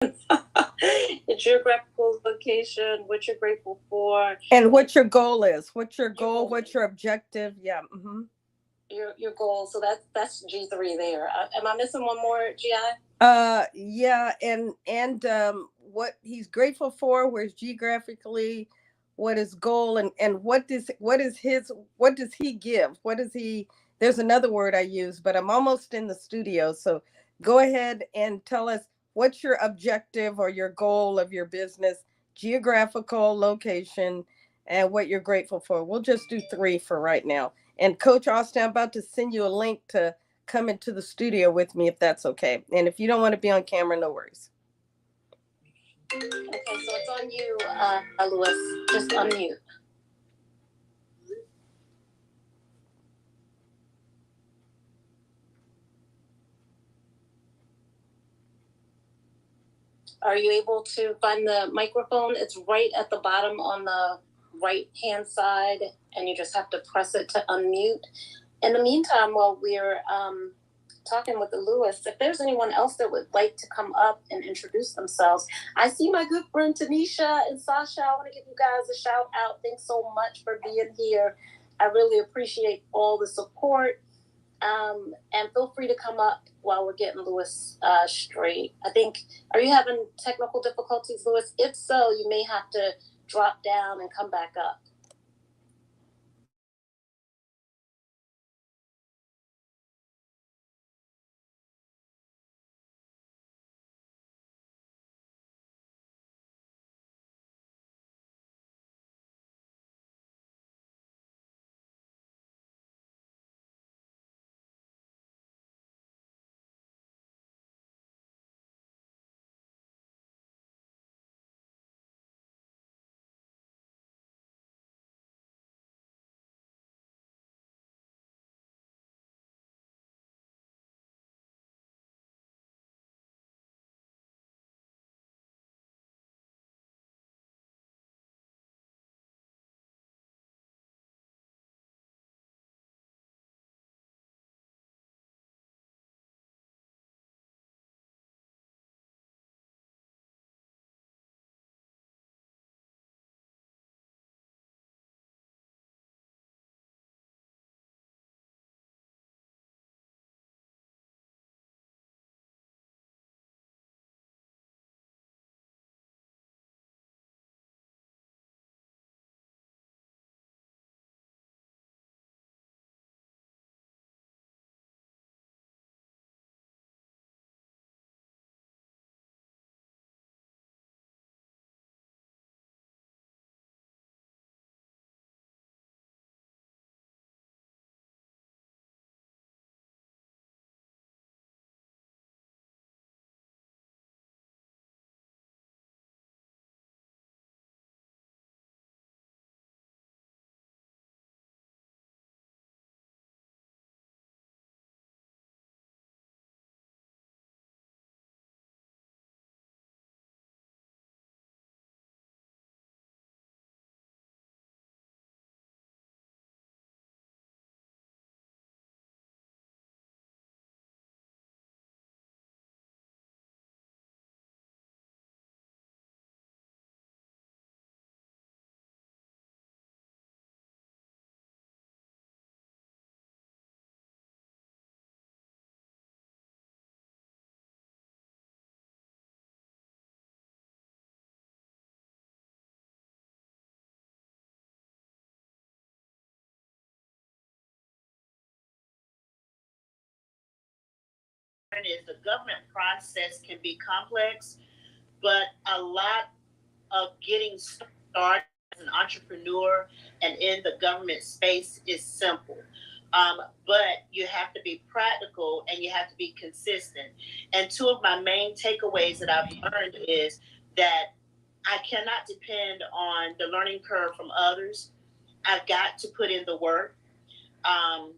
Your geographical location, what you're grateful for, And what your goal is. What's your goal? What's your objective? Yeah. your goal. So that's G3 there. Am I missing one more, GI? Yeah, and what he's grateful for, where's geographically, what his goal, and what does he give? What does he? There's another word I use, but I'm almost in the studio, so go ahead and tell us what's your objective or your goal of your business, geographical location, and what you're grateful for. We'll just do three for right now. And Coach Austin, I'm about to send you a link to come into the studio with me if that's okay. And if you don't want to be on camera, no worries. Okay, so it's on you, Lewis. Just unmute. Are you able to find the microphone? It's right at the bottom on the right hand side, and you just have to press it to unmute. In the meantime, while we're talking with the Lewis, if there's anyone else that would like to come up and introduce themselves, I see my good friend Tanisha and Sasha. I want to give you guys a shout out. Thanks so much for being here. I really appreciate all the support. And feel free to come up while we're getting Lewis straight. I think, are you having technical difficulties, Lewis? If so, you may have to drop down and come back up. Is the government process can be complex, but a lot of getting started as an entrepreneur and in the government space is simple. But you have to be practical and you have to be consistent. And two of my main takeaways that I've learned is that I cannot depend on the learning curve from others. I've got to put in the work. Um,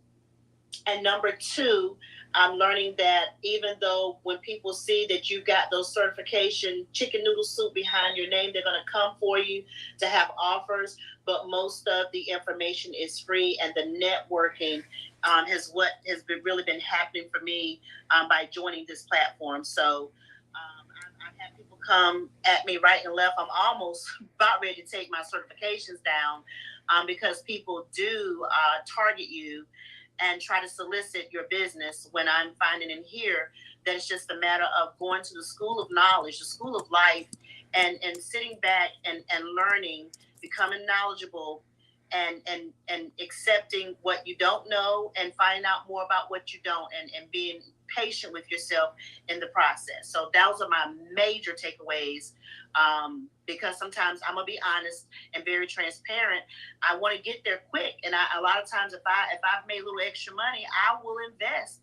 and number two, I'm learning that even though when people see that you've got those certification chicken noodle soup behind your name, they're going to come for you to have offers. But most of the information is free, and the networking really been happening for me by joining this platform. So I've had people come at me right and left. I'm almost about ready to take my certifications down because people do target you and try to solicit your business, when I'm finding in here that it's just a matter of going to the school of knowledge, the school of life, and sitting back and learning, becoming knowledgeable, and accepting what you don't know and finding out more about what you don't, and being patient with yourself in the process. So those are my major takeaways, because sometimes I'm gonna be honest and very transparent. I want to get there quick, and a lot of times if I've made a little extra money, I will invest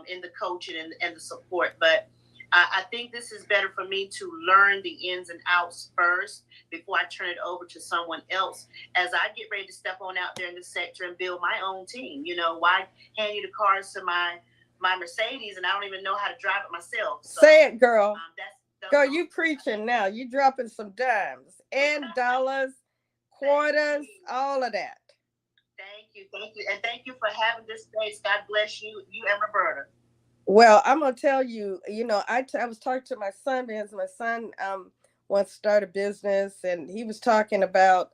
in the coaching and the support. But I think this is better for me to learn the ins and outs first before I turn it over to someone else as I get ready to step on out there in the sector and build my own team. You know, why hand you the cars to my Mercedes and I don't even know how to drive it myself? So, say it, girl. That's girl, you preaching now. You dropping some dimes and dollars, quarters, all of that. Thank you. And thank you for having this space. God bless you and Roberta. Well, I'm gonna tell you, I was talking to my son because my son wants to start a business, and he was talking about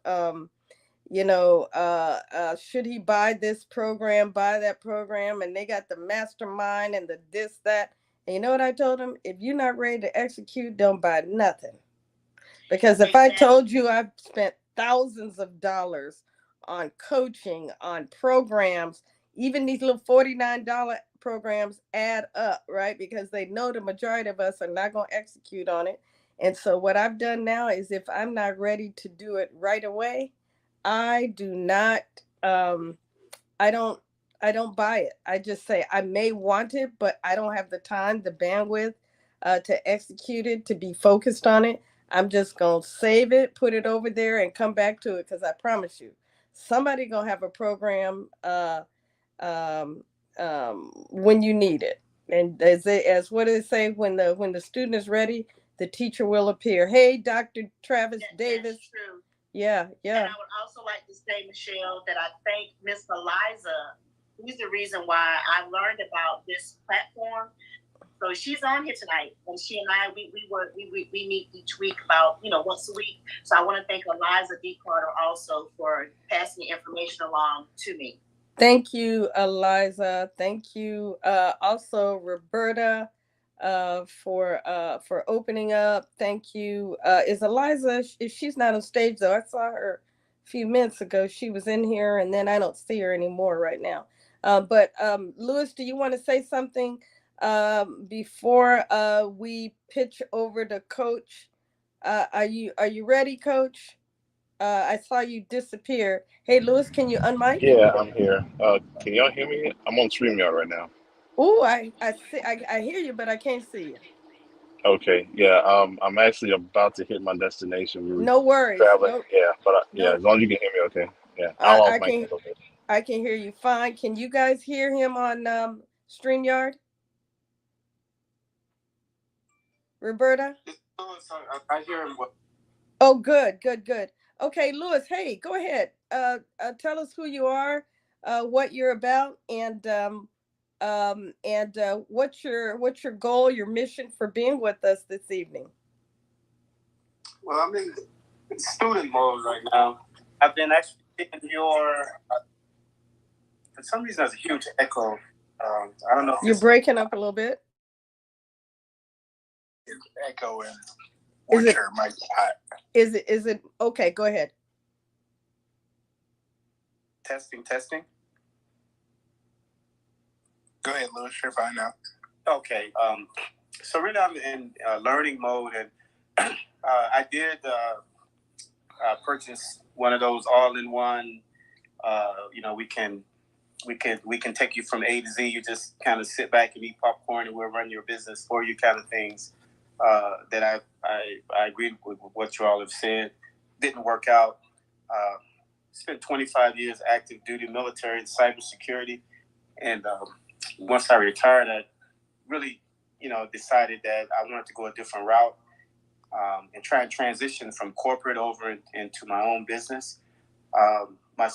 should he buy this program, buy that program, and they got the mastermind and the this, that. And you know what I told him? If you're not ready to execute, don't buy nothing. Because if I told you I've spent thousands of dollars on coaching, on programs, even these little $49 programs add up, right? Because they know the majority of us are not going to execute on it. And so what I've done now is, if I'm not ready to do it right away, I do not, I don't buy it. I just say I may want it, but I don't have the time, the bandwidth to execute it, to be focused on it. I'm just going to save it, put it over there, and come back to it, because I promise you, somebody going to have a program when you need it. And as what do they say, when the student is ready, the teacher will appear. Hey, Dr. Travis Davis. That's true. Yeah. And I would also like to say, Michelle, that I thank Miss Eliza. She's the reason why I learned about this platform. So she's on here tonight, and she and I we meet each week about once a week. So I want to thank Eliza D. Carter also for passing the information along to me. Thank you, Eliza. Thank you, also Roberta, for opening up. Thank you. Is Eliza? She's not on stage though. I saw her a few minutes ago. She was in here, and then I don't see her anymore right now. But Louis, do you want to say something before we pitch over to Coach? Are you ready, Coach? I saw you disappear. Hey, Louis, can you unmic? Yeah, I'm here. Can y'all hear me? I'm on StreamYard right now. Oh, I see. I hear you, but I can't see you. Okay. Yeah. I'm actually about to hit my destination. We were No worries. traveling. Yeah, but no. as long as you can hear me, okay. Yeah, I'll off mic a little bit. I can hear you fine. Can you guys hear him on StreamYard? Roberta? I hear him. Oh, good. Okay, Louis. Hey, go ahead. Tell us who you are, what you're about, and what's your goal, your mission for being with us this evening. Well, I'm in student mode right now. I've been actually in your. For some reason, there's a huge echo. I don't know. You're breaking up a little bit. Echo and orchard might be hot. Is it okay? Go ahead. Testing. Go ahead, Louis. You're fine now. Okay. So right now I'm in learning mode, and I did purchase one of those all-in-one. We can take you from A to Z. You just kind of sit back and eat popcorn, and we'll run your business for you, kind of things. That I agreed with what you all have said. Didn't work out. Spent 25 years active duty military in cybersecurity, and once I retired, I really, decided that I wanted to go a different route and try and transition from corporate over into my own business. My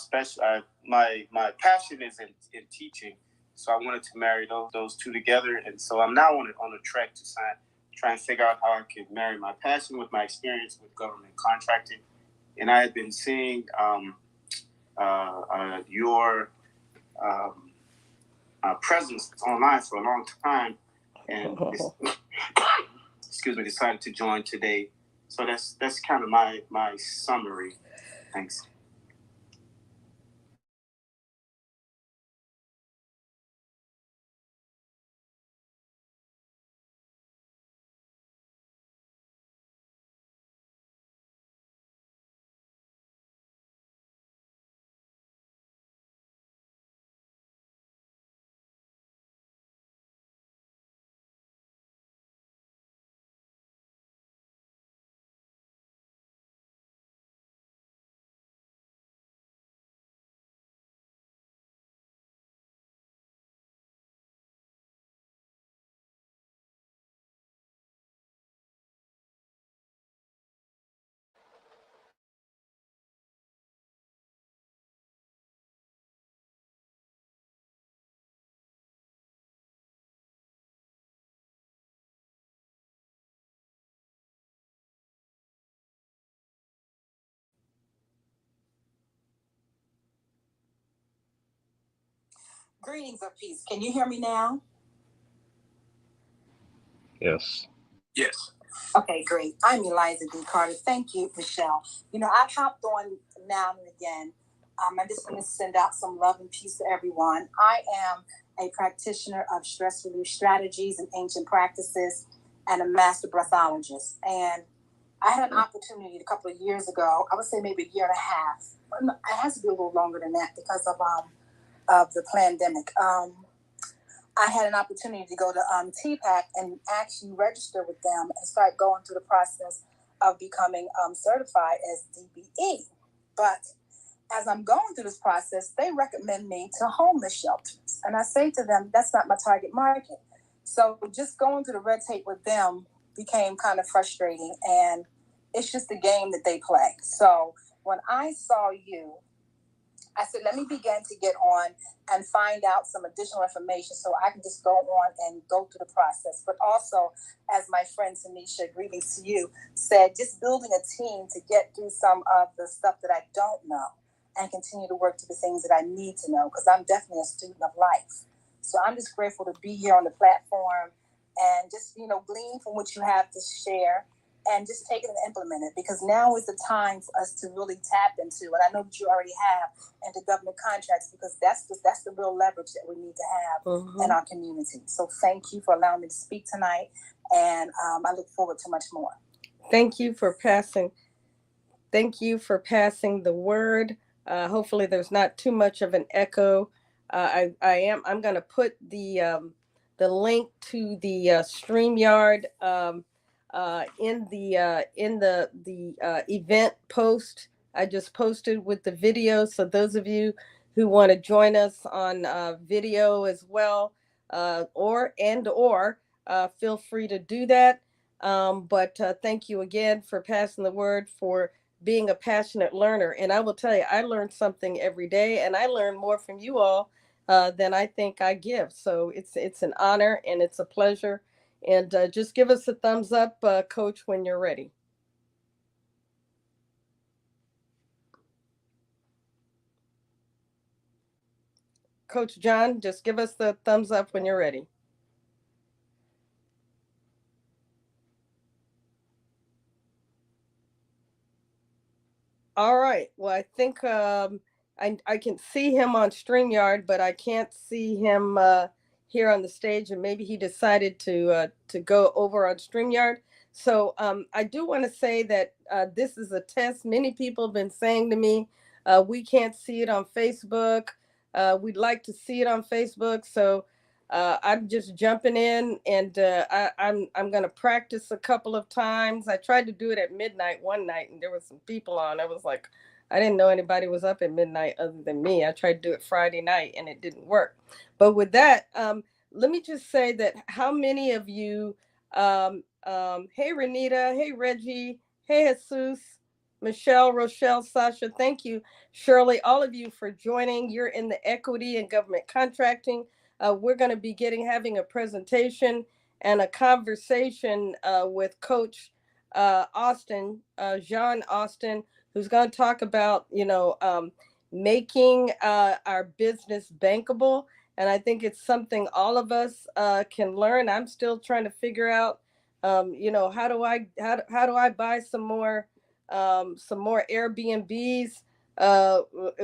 passion is in teaching, so I wanted to marry those two together, and so I'm now on a track to trying to figure out how I could marry my passion with my experience with government contracting. And I had been seeing your presence online for a long time, and decided to join today. So that's kind of my summary. Thanks. Greetings of peace. Can you hear me now? Yes. Yes. Okay, great. I'm Eliza D. Carter. Thank you, Michelle. I've hopped on now and again. I just want to send out some love and peace to everyone. I am a practitioner of stress relief strategies and ancient practices and a master breathologist. And I had an opportunity a couple of years ago, I would say maybe a year and a half. It has to be a little longer than that because of the pandemic. I had an opportunity to go to TPAC and actually register with them and start going through the process of becoming certified as DBE. But as I'm going through this process, they recommend me to homeless shelters. And I say to them, that's not my target market. So just going through the red tape with them became kind of frustrating. And it's just a game that they play. So when I saw you, I said, let me begin to get on and find out some additional information so I can just go on and go through the process. But also, as my friend Tanisha, greetings to you, said, just building a team to get through some of the stuff that I don't know and continue to work to the things that I need to know, because I'm definitely a student of life. So I'm just grateful to be here on the platform and just, glean from what you have to share and just take it and implement it, because now is the time for us to really tap into, and I know that you already have, into government contracts, because that's the real leverage that we need to have in our community. So thank you for allowing me to speak tonight, and I look forward to much more. Thank you for passing. Thank you for passing the word. Hopefully, there's not too much of an echo. I'm going to put the link to the StreamYard in the event post I just posted with the video. So those of you who want to join us on video as well, or feel free to do that. But thank you again for passing the word, for being a passionate learner. And I will tell you, I learn something every day, and I learn more from you all than I think I give. So it's an honor and it's a pleasure. And just give us a thumbs up, Coach, when you're ready. Coach John, just give us the thumbs up when you're ready. All right. Well, I think I can see him on StreamYard, but I can't see him here on the stage, and maybe he decided to go over on StreamYard. So I do want to say that this is a test. Many people have been saying to me, we can't see it on Facebook. We'd like to see it on Facebook. So I'm just jumping in, and I'm going to practice a couple of times. I tried to do it at midnight one night, and there were some people on. I was like, I didn't know anybody was up at midnight other than me. I tried to do it Friday night, and it didn't work. But with that, let me just say that how many of you, hey Renita, hey Reggie, hey Jesus, Michelle, Rochelle, Sasha, thank you, Shirley, all of you for joining. You're in the equity and government contracting. We're going to be having a presentation and a conversation with Coach Austin, John Austin, who's going to talk about, making our business bankable. And I think it's something all of us can learn. I'm still trying to figure out, how do I buy some more Airbnbs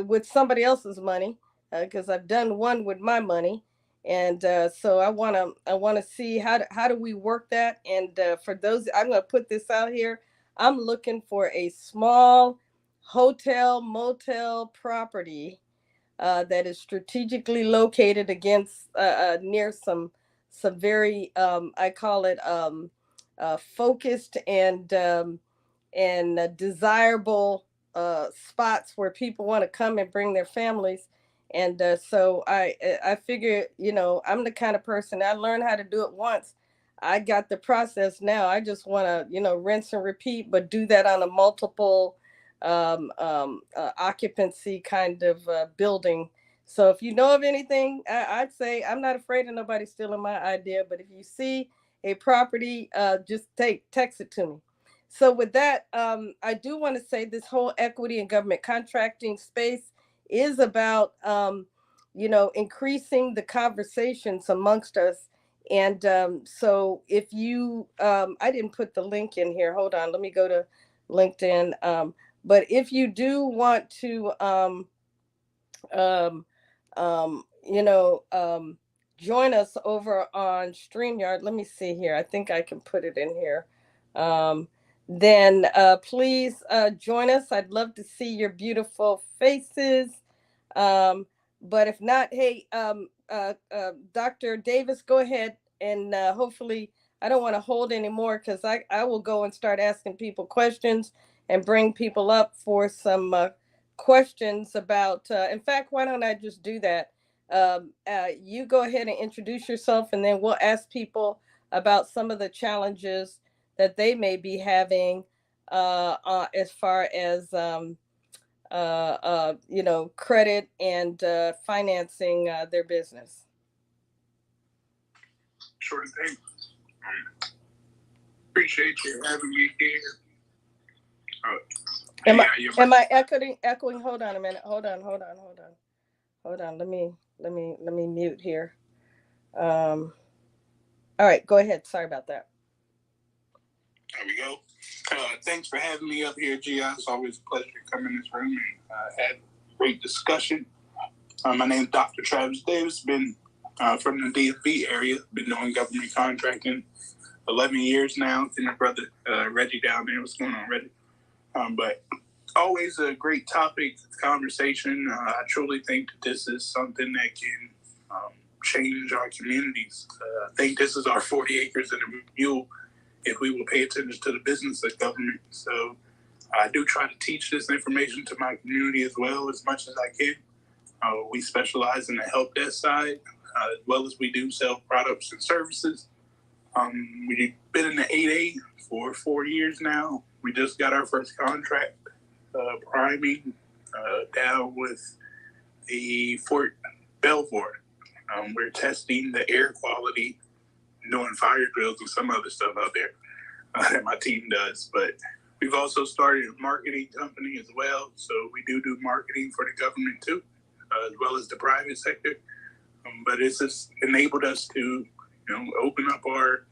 with somebody else's money, because I've done one with my money. And so I want to see how do we work that. And for those, I'm going to put this out here. I'm looking for a small hotel motel property that is strategically located against near some very I call it focused and desirable spots where people want to come and bring their families. And so I figure, I'm the kind of person, I learned how to do it once. I got the process now. I just want to, rinse and repeat, but do that on a multiple occupancy kind of building. So if you know of anything, I'd say I'm not afraid of nobody stealing my idea. But if you see a property, just text it to me. So with that, I do want to say this whole equity and government contracting space is about, increasing the conversations amongst us. And so if you, I didn't put the link in here. Hold on, let me go to LinkedIn. But if you do want to, um, um, you know, um, join us over on StreamYard. Let me see here. I think I can put it in here. Um, then please join us. I'd love to see your beautiful faces. Um, but if not, hey, Dr. Davis, go ahead and hopefully I don't want to hold anymore, because I will go and start asking people questions and bring people up for some questions about, in fact, why don't I just do that? You go ahead and introduce yourself, and then we'll ask people about some of the challenges that they may be having as far as credit and financing their business. Sure thing. Appreciate you having me here. Am I echoing? Hold on a minute. Hold on. Let me mute here. All right, go ahead. Sorry about that. There we go. Thanks for having me up here, Gia. It's always a pleasure to come in this room and have great discussion. My name is Dr. Travis Davis. Been from the DFV area. Been doing government contracting 11 years now. See my brother Reggie down there. What's going on, Reggie? But always a great topic, conversation. I truly think that this is something that can change our communities. I think this is our 40 acres and a mule if we will pay attention to the business of government. So I do try to teach this information to my community as well as much as I can. We specialize in the help desk side, as well as we do sell products and services. We've been in the 8A for 4 years now. We just got our first contract, priming down with the Fort Belvoir. We're testing the air quality, doing fire drills and some other stuff out there that my team does. But we've also started a marketing company as well. So we do marketing for the government too, as well as the private sector. But it's just enabled us to, open up our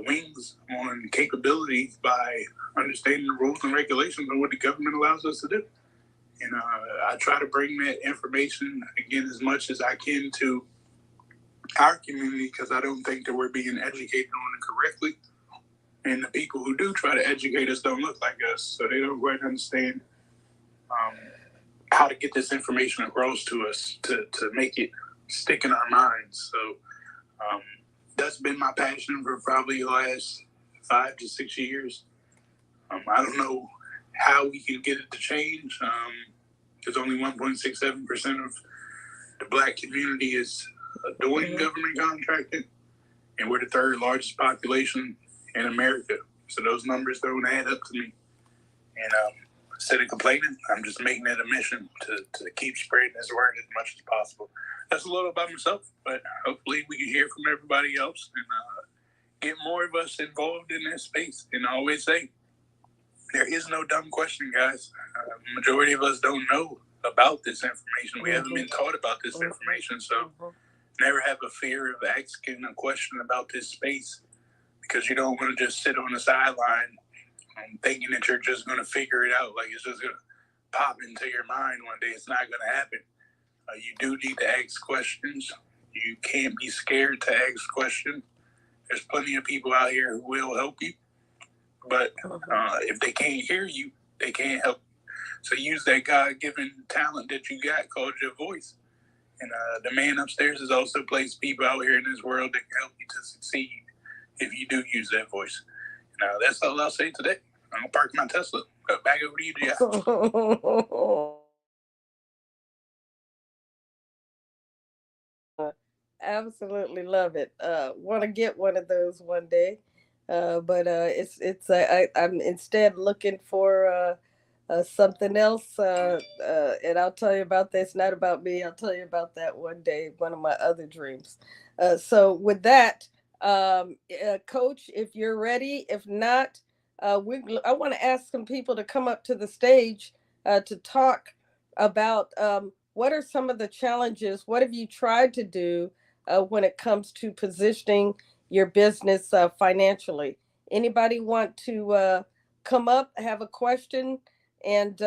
wings on capabilities by understanding the rules and regulations and what the government allows us to do. And I try to bring that information, again, as much as I can to our community, because I don't think that we're being educated on it correctly. And the people who do try to educate us don't look like us, so they don't quite understand how to get this information across to us to make it stick in our minds. So that's been my passion for probably the last 5 to 6 years. I don't know how we can get it to change, because only 1.67% of the Black community is doing government contracting, and we're the third largest population in America. So those numbers don't add up to me. And instead of complaining, I'm just making it a mission to keep spreading this word as much as possible. That's a little about myself, but hopefully we can hear from everybody else and get more of us involved in that space. And I always say, there is no dumb question, guys. Majority of us don't know about this information. We haven't been taught about this information. So never have a fear of asking a question about this space, because you don't want to just sit on the sideline thinking that you're just going to figure it out. Like it's just going to pop into your mind one day. It's not going to happen. You do need to ask questions. You can't be scared to ask questions. There's plenty of people out here who will help you. But if they can't hear you, they can't help. So use that God-given talent that you got called your voice. And the man upstairs has also placed people out here in this world that can help you to succeed if you do use that voice. That's all I'll say today. I'm going to park my Tesla. Back over to you, Jeff. Absolutely love it. Want to get one of those one day, but I'm instead looking for something else. And I'll tell you about that. It's not about me. I'll tell you about that one day. One of my other dreams. So with that, Coach, if you're ready, if not, I want to ask some people to come up to the stage to talk about what are some of the challenges. What have you tried to do when it comes to positioning your business financially? Anybody want to come up, have a question, and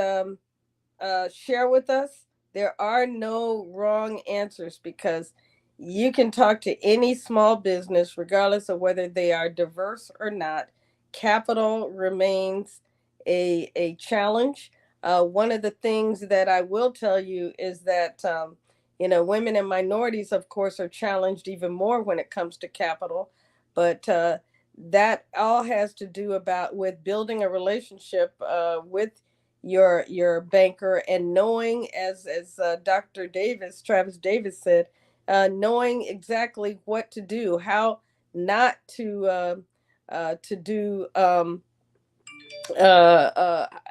share with us? There are no wrong answers, because you can talk to any small business, regardless of whether they are diverse or not. Capital remains a challenge. One of the things that I will tell you is that women and minorities, of course, are challenged even more when it comes to capital, but that all has to do with building a relationship with your banker, and knowing, as Dr. Travis Davis said, knowing exactly what to do, how not to do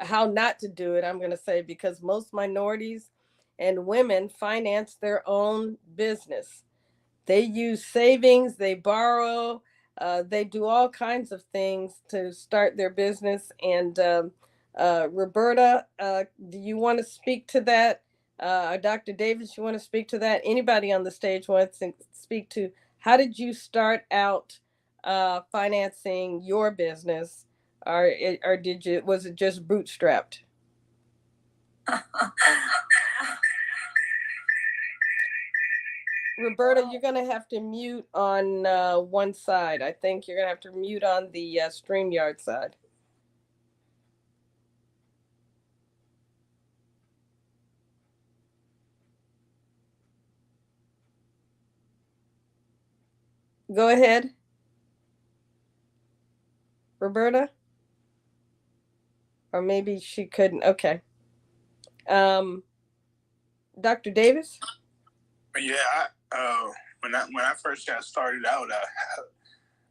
how not to do it. I'm going to say, because most minorities and women finance their own business. They use savings, they borrow, they do all kinds of things to start their business. And Roberta, do you want to speak to that? Dr. Davis, you want to speak to that? Anybody on the stage wants to speak to, how did you start out financing your business, or was it just bootstrapped? Roberta, you're going to have to mute on one side. I think you're going to have to mute on the StreamYard side. Go ahead, Roberta. Or maybe she couldn't. Okay. Dr. Davis? Yeah, when I first got started out,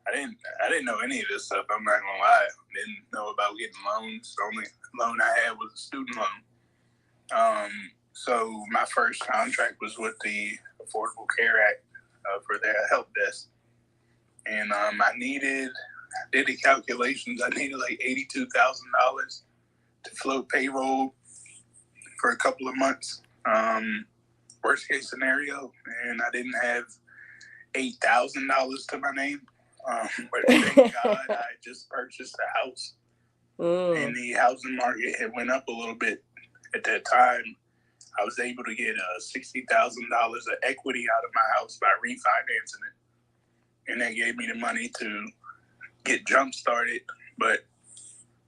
I didn't know any of this stuff. I'm not gonna lie. Didn't know about getting loans. The only loan I had was a student loan. So my first contract was with the Affordable Care Act for their help desk, and I did the calculations. I needed like $82,000 to float payroll for a couple of months. Worst case scenario, and I didn't have $8,000 to my name. But thank God I just purchased a house, and the housing market had went up a little bit at that time. I was able to get $60,000 of equity out of my house by refinancing it, and that gave me the money to get jump started. But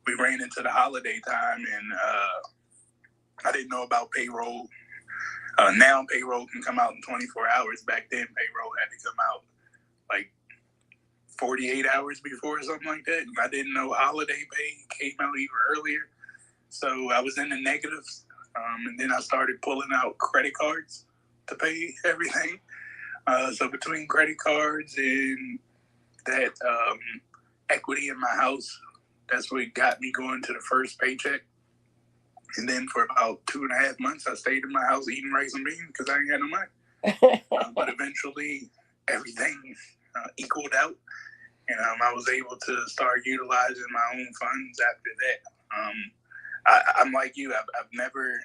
we ran into the holiday time, and I didn't know about payroll. Now payroll can come out in 24 hours. Back then, payroll had to come out like 48 hours before or something like that. And I didn't know holiday pay came out even earlier. So I was in the negatives. And then I started pulling out credit cards to pay everything. So between credit cards and that equity in my house, that's what got me going to the first paycheck. And then for about 2.5 months, I stayed in my house eating rice and beans because I ain't got no money. But eventually, everything equaled out. And I was able to start utilizing my own funds after that. I'm like you. I've never,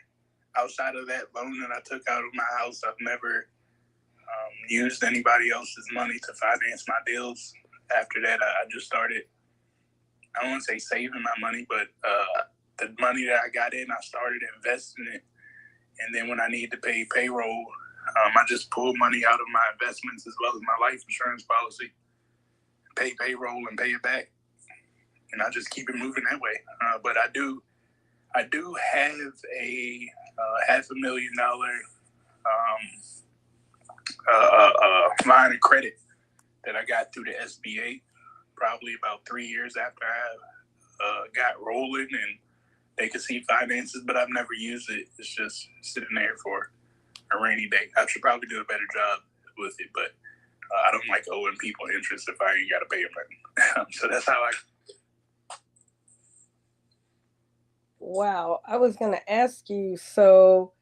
outside of that loan that I took out of my house, I've never used anybody else's money to finance my deals. After that, I just started, I don't want to say saving my money, but the money that I got in, I started investing it. And then when I need to pay payroll, I just pull money out of my investments as well as my life insurance policy, pay payroll and pay it back. And I just keep it moving that way. But I do have a $500,000 line of credit that I got through the SBA probably about 3 years after I got rolling, and they could see finances, but I've never used it. It's just sitting there for a rainy day. I should probably do a better job with it, but I don't like owing people interest if I ain't got to pay them nothing. So that's how I. Wow. I was going to ask you, so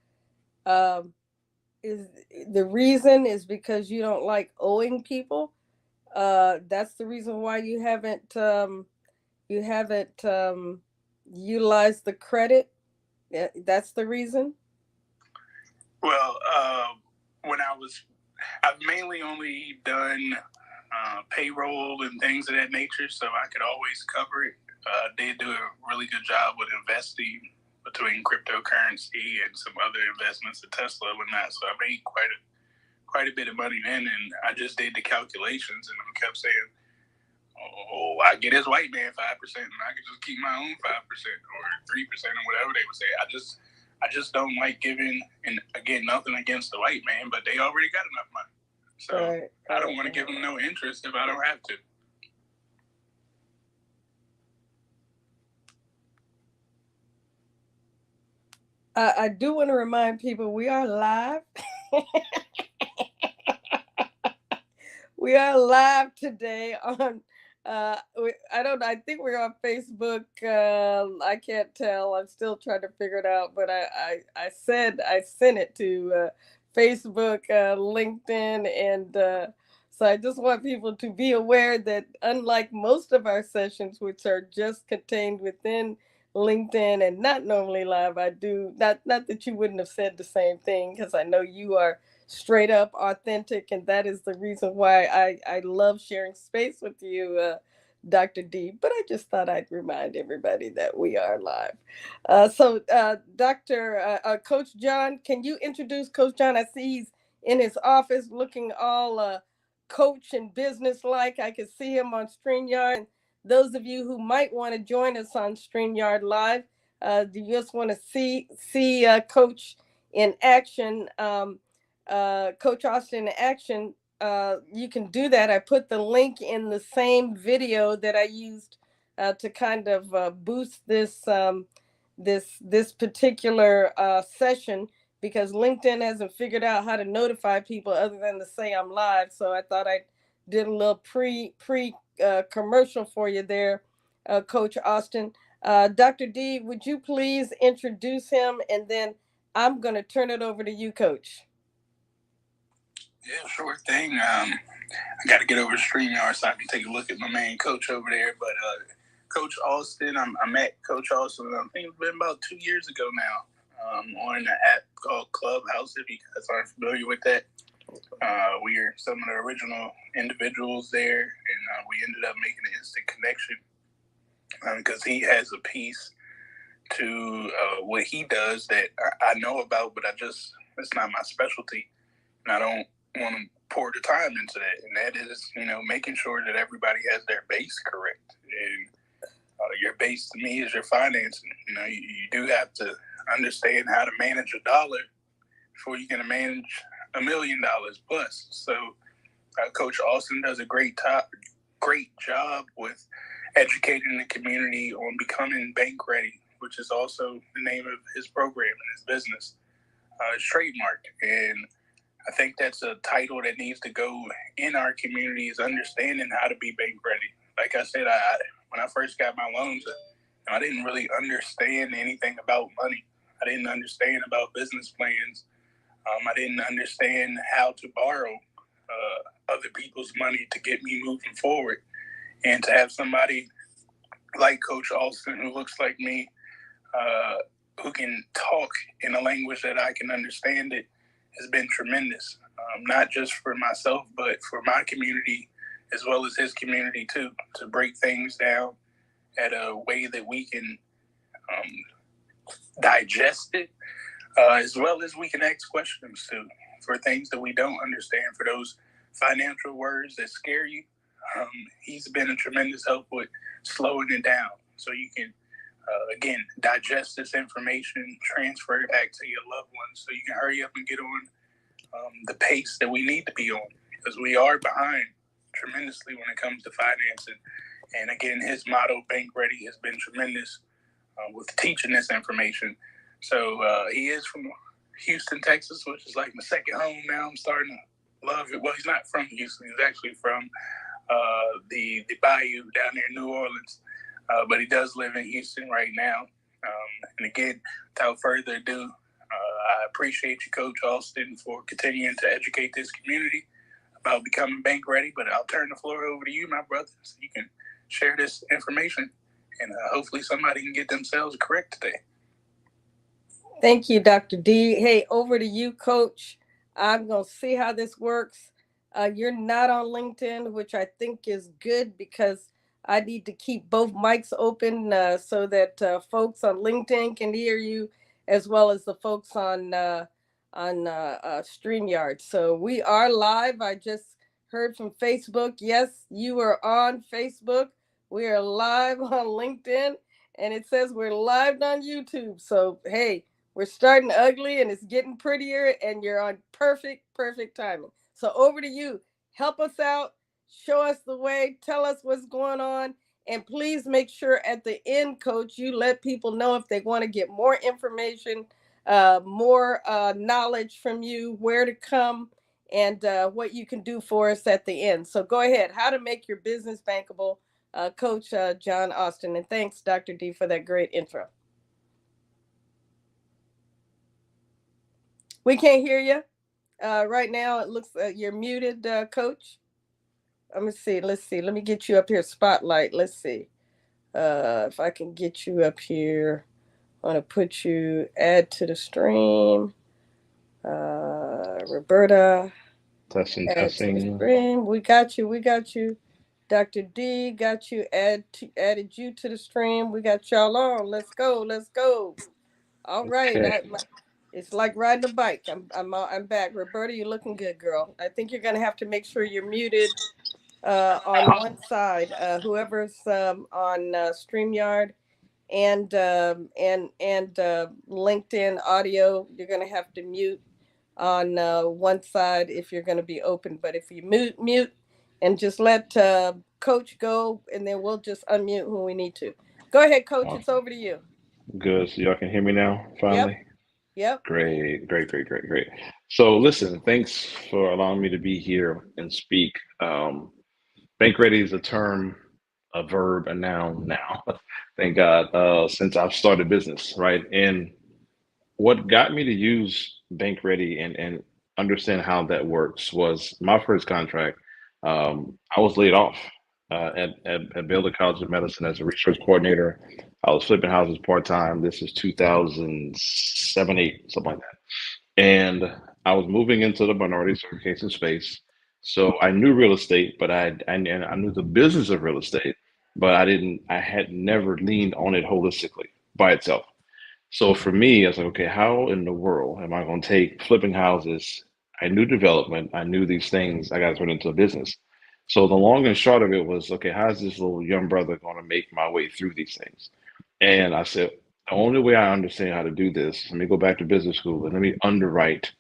is the reason is because you don't like owing people? That's the reason why you haven't utilized the credit? That's the reason? Well, I've mainly only done payroll and things of that nature, so I could always cover it. They do a really good job with investing between cryptocurrency and some other investments at Tesla and whatnot. So I made quite a bit of money then, and I just did the calculations, and I kept saying, "Oh, I get his white man 5%, and I can just keep my own 5% or 3% or whatever they would say." I just don't like giving, and again, nothing against the white man, but they already got enough money. So right. I don't want to give them no interest if I don't have to. I do want to remind people we are live. We are live today on, I think we're on Facebook. I can't tell. I'm still trying to figure it out, but I sent it to Facebook, LinkedIn, and so I just want people to be aware that unlike most of our sessions, which are just contained within LinkedIn and not normally live, I do, not that you wouldn't have said the same thing, because I know you are straight up authentic, and that is the reason why I love sharing space with you, Dr. D. But I just thought I'd remind everybody that we are live. So Coach John, can you introduce Coach John? I see he's in his office looking all coach and business like. I can see him on StreamYard. And those of you who might want to join us on StreamYard Live, do you just want to see Coach in action? Coach Austin in action, you can do that. I put the link in the same video that I used to kind of boost this this particular session, because LinkedIn hasn't figured out how to notify people other than to say I'm live. So I thought I did a little pre commercial for you there, Coach Austin. Dr. D, would you please introduce him, and then I'm going to turn it over to you, Coach. Yeah, sure thing. I got to get over to StreamYard so I can take a look at my main coach over there. But Coach Austin, I met Coach Austin, I think it's been about 2 years ago now, on an app called Clubhouse, if you guys aren't familiar with that. We are some of the original individuals there, and we ended up making an instant connection because he has a piece to what he does that I know about, but it's not my specialty, and I don't want to pour the time into that, and that is, making sure that everybody has their base correct. And your base to me is your financing. You do have to understand how to manage a dollar before you can manage $1 million plus. So Coach Austin does a great job with educating the community on becoming bank ready, which is also the name of his program and his business. It's trademarked, and I think that's a title that needs to go in our community, is understanding how to be bank ready. Like I said, when I first got my loans, I didn't really understand anything about money. I didn't understand about business plans. I didn't understand how to borrow other people's money to get me moving forward. And to have somebody like Coach Alston, who looks like me, who can talk in a language that I can understand it, has been tremendous. Not just for myself, but for my community, as well as his community too, to break things down at a way that we can digest it, as well as we can ask questions too, for things that we don't understand, for those financial words that scare you. He's been a tremendous help with slowing it down so you can, again, digest this information, transfer it back to your loved ones so you can hurry up and get on the pace that we need to be on, because we are behind tremendously when it comes to financing. And again, his motto, Bank Ready, has been tremendous with teaching this information. So he is from Houston, Texas, which is like my second home now. I'm starting to love it. Well, he's not from Houston. He's actually from the Bayou down there in New Orleans. But he does live in Houston right now. And again, without further ado, I appreciate you, Coach Alston, for continuing to educate this community about becoming bank ready. But I'll turn the floor over to you, my brother, so you can share this information. And hopefully somebody can get themselves correct today. Thank you, Dr. D. Hey, over to you, Coach. I'm going to see how this works. You're not on LinkedIn, which I think is good because I need to keep both mics open so that folks on LinkedIn can hear you, as well as the folks on StreamYard. So we are live. I just heard from Facebook. Yes, you are on Facebook. We are live on LinkedIn, and it says we're live on YouTube. So, hey, we're starting ugly and it's getting prettier, and you're on perfect timing. So over to you. Help us out. Show us the way. Tell us what's going on. And please make sure at the end, Coach, you let people know if they want to get more information, more knowledge from you, where to come, and what you can do for us at the end. So go ahead. How to make your business bankable, Coach John Austin. And thanks, Dr. D, for that great intro. We can't hear you. Right now, it looks you're muted, Coach. Let me see. Let's see. Let me get you up here. Spotlight. Let's see. If I can get you up here. I want to put you, add to the stream. Roberta. Testing. To the stream. We got you. Dr. D got you, added you to the stream. We got y'all on. Let's go. All right. Okay. It's like riding a bike. I'm back. Roberta, you're looking good, girl. I think you're gonna have to make sure you're muted on one side. Whoever's on StreamYard and LinkedIn audio, you're gonna have to mute on one side if you're gonna be open. But if you mute and just let Coach go, and then we'll just unmute who we need to. Go ahead, Coach. It's over to you. Good. So y'all can hear me now, finally? Yep. Great. So listen, thanks for allowing me to be here and speak. Bank ready is a term, a verb, a noun now. Thank God, since I've started business, right? And what got me to use bank ready and understand how that works was my first contract. I was laid off at Baylor College of Medicine as a research coordinator. I was flipping houses part-time. This is 2007, 8, something like that. And I was moving into the minority certification space. So I knew real estate, but I knew the business of real estate, but I had never leaned on it holistically by itself. So for me, I was like, okay, how in the world am I going to take flipping houses? I knew development, I knew these things, I got to turn into a business. So the long and short of it was, okay, how's this little young brother going to make my way through these things? And I said, the only way I understand how to do this, let me go back to business school and let me underwrite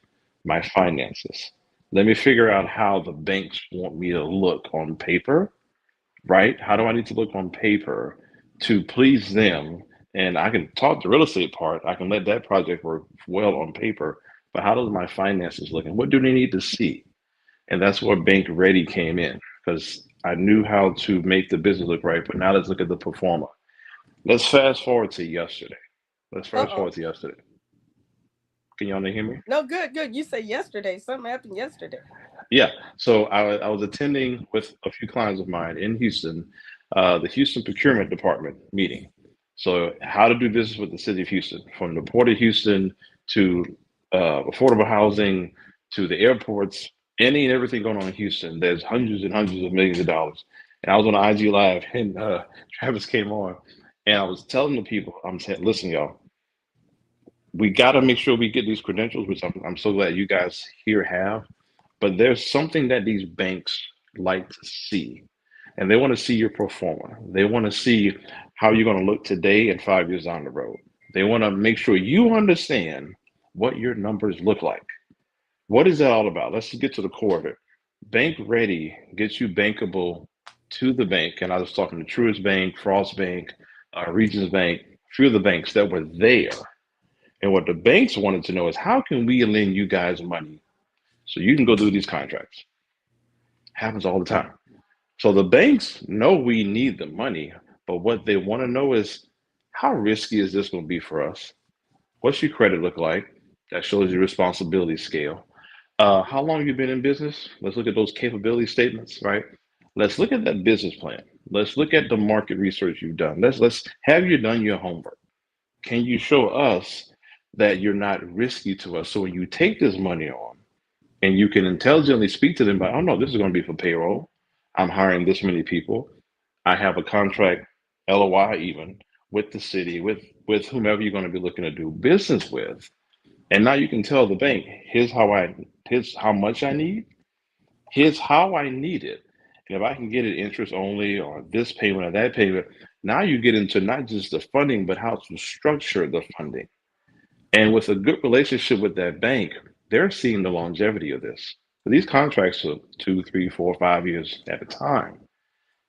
my finances. Let me figure out how the banks want me to look on paper, right? How do I need to look on paper to please them? And I can talk the real estate part. I can let that project work well on paper, but how does my finances look and what do they need to see? And that's where Bank Ready came in, because I knew how to make the business look right. But now let's look at the performer. Let's fast forward to yesterday. Can y'all hear me? No, good. You say yesterday. Something happened yesterday. Yeah. So I was attending with a few clients of mine in Houston the Houston Procurement Department meeting. So how to do business with the city of Houston, from the Port of Houston to affordable housing to the airports, any and everything going on in Houston. There's hundreds and hundreds of millions of dollars. And I was on IG Live and Travis came on and I was telling the people, I'm saying, listen, y'all, we got to make sure we get these credentials, which I'm so glad you guys here have. But there's something that these banks like to see, and they want to see your pro forma. They want to see how you're going to look today and 5 years down the road. They want to make sure you understand what your numbers look like. What is that all about? Let's get to the core of it. Bank Ready gets you bankable to the bank. And I was talking to Truist Bank, Frost Bank, Regions Bank, a few of the banks that were there. And what the banks wanted to know is how can we lend you guys money so you can go do these contracts? Happens all the time. So the banks know we need the money, but what they want to know is how risky is this going to be for us? What's your credit look like? That shows your responsibility scale. How long you been in business? Let's look at those capability statements, right? Let's look at that business plan. Let's look at the market research you've done. Let's have you done your homework. Can you show us that you're not risky to us? So when you take this money on and you can intelligently speak to them about, oh no, this is going to be for payroll. I'm hiring this many people. I have a contract, LOI even, with the city, with whomever you're going to be looking to do business with. And now you can tell the bank, here's how much I need, here's how I need it. And if I can get it interest only or this payment or that payment, now you get into not just the funding, but how to structure the funding. And with a good relationship with that bank, they're seeing the longevity of this. So these contracts are 2, 3, 4, 5 years at a time.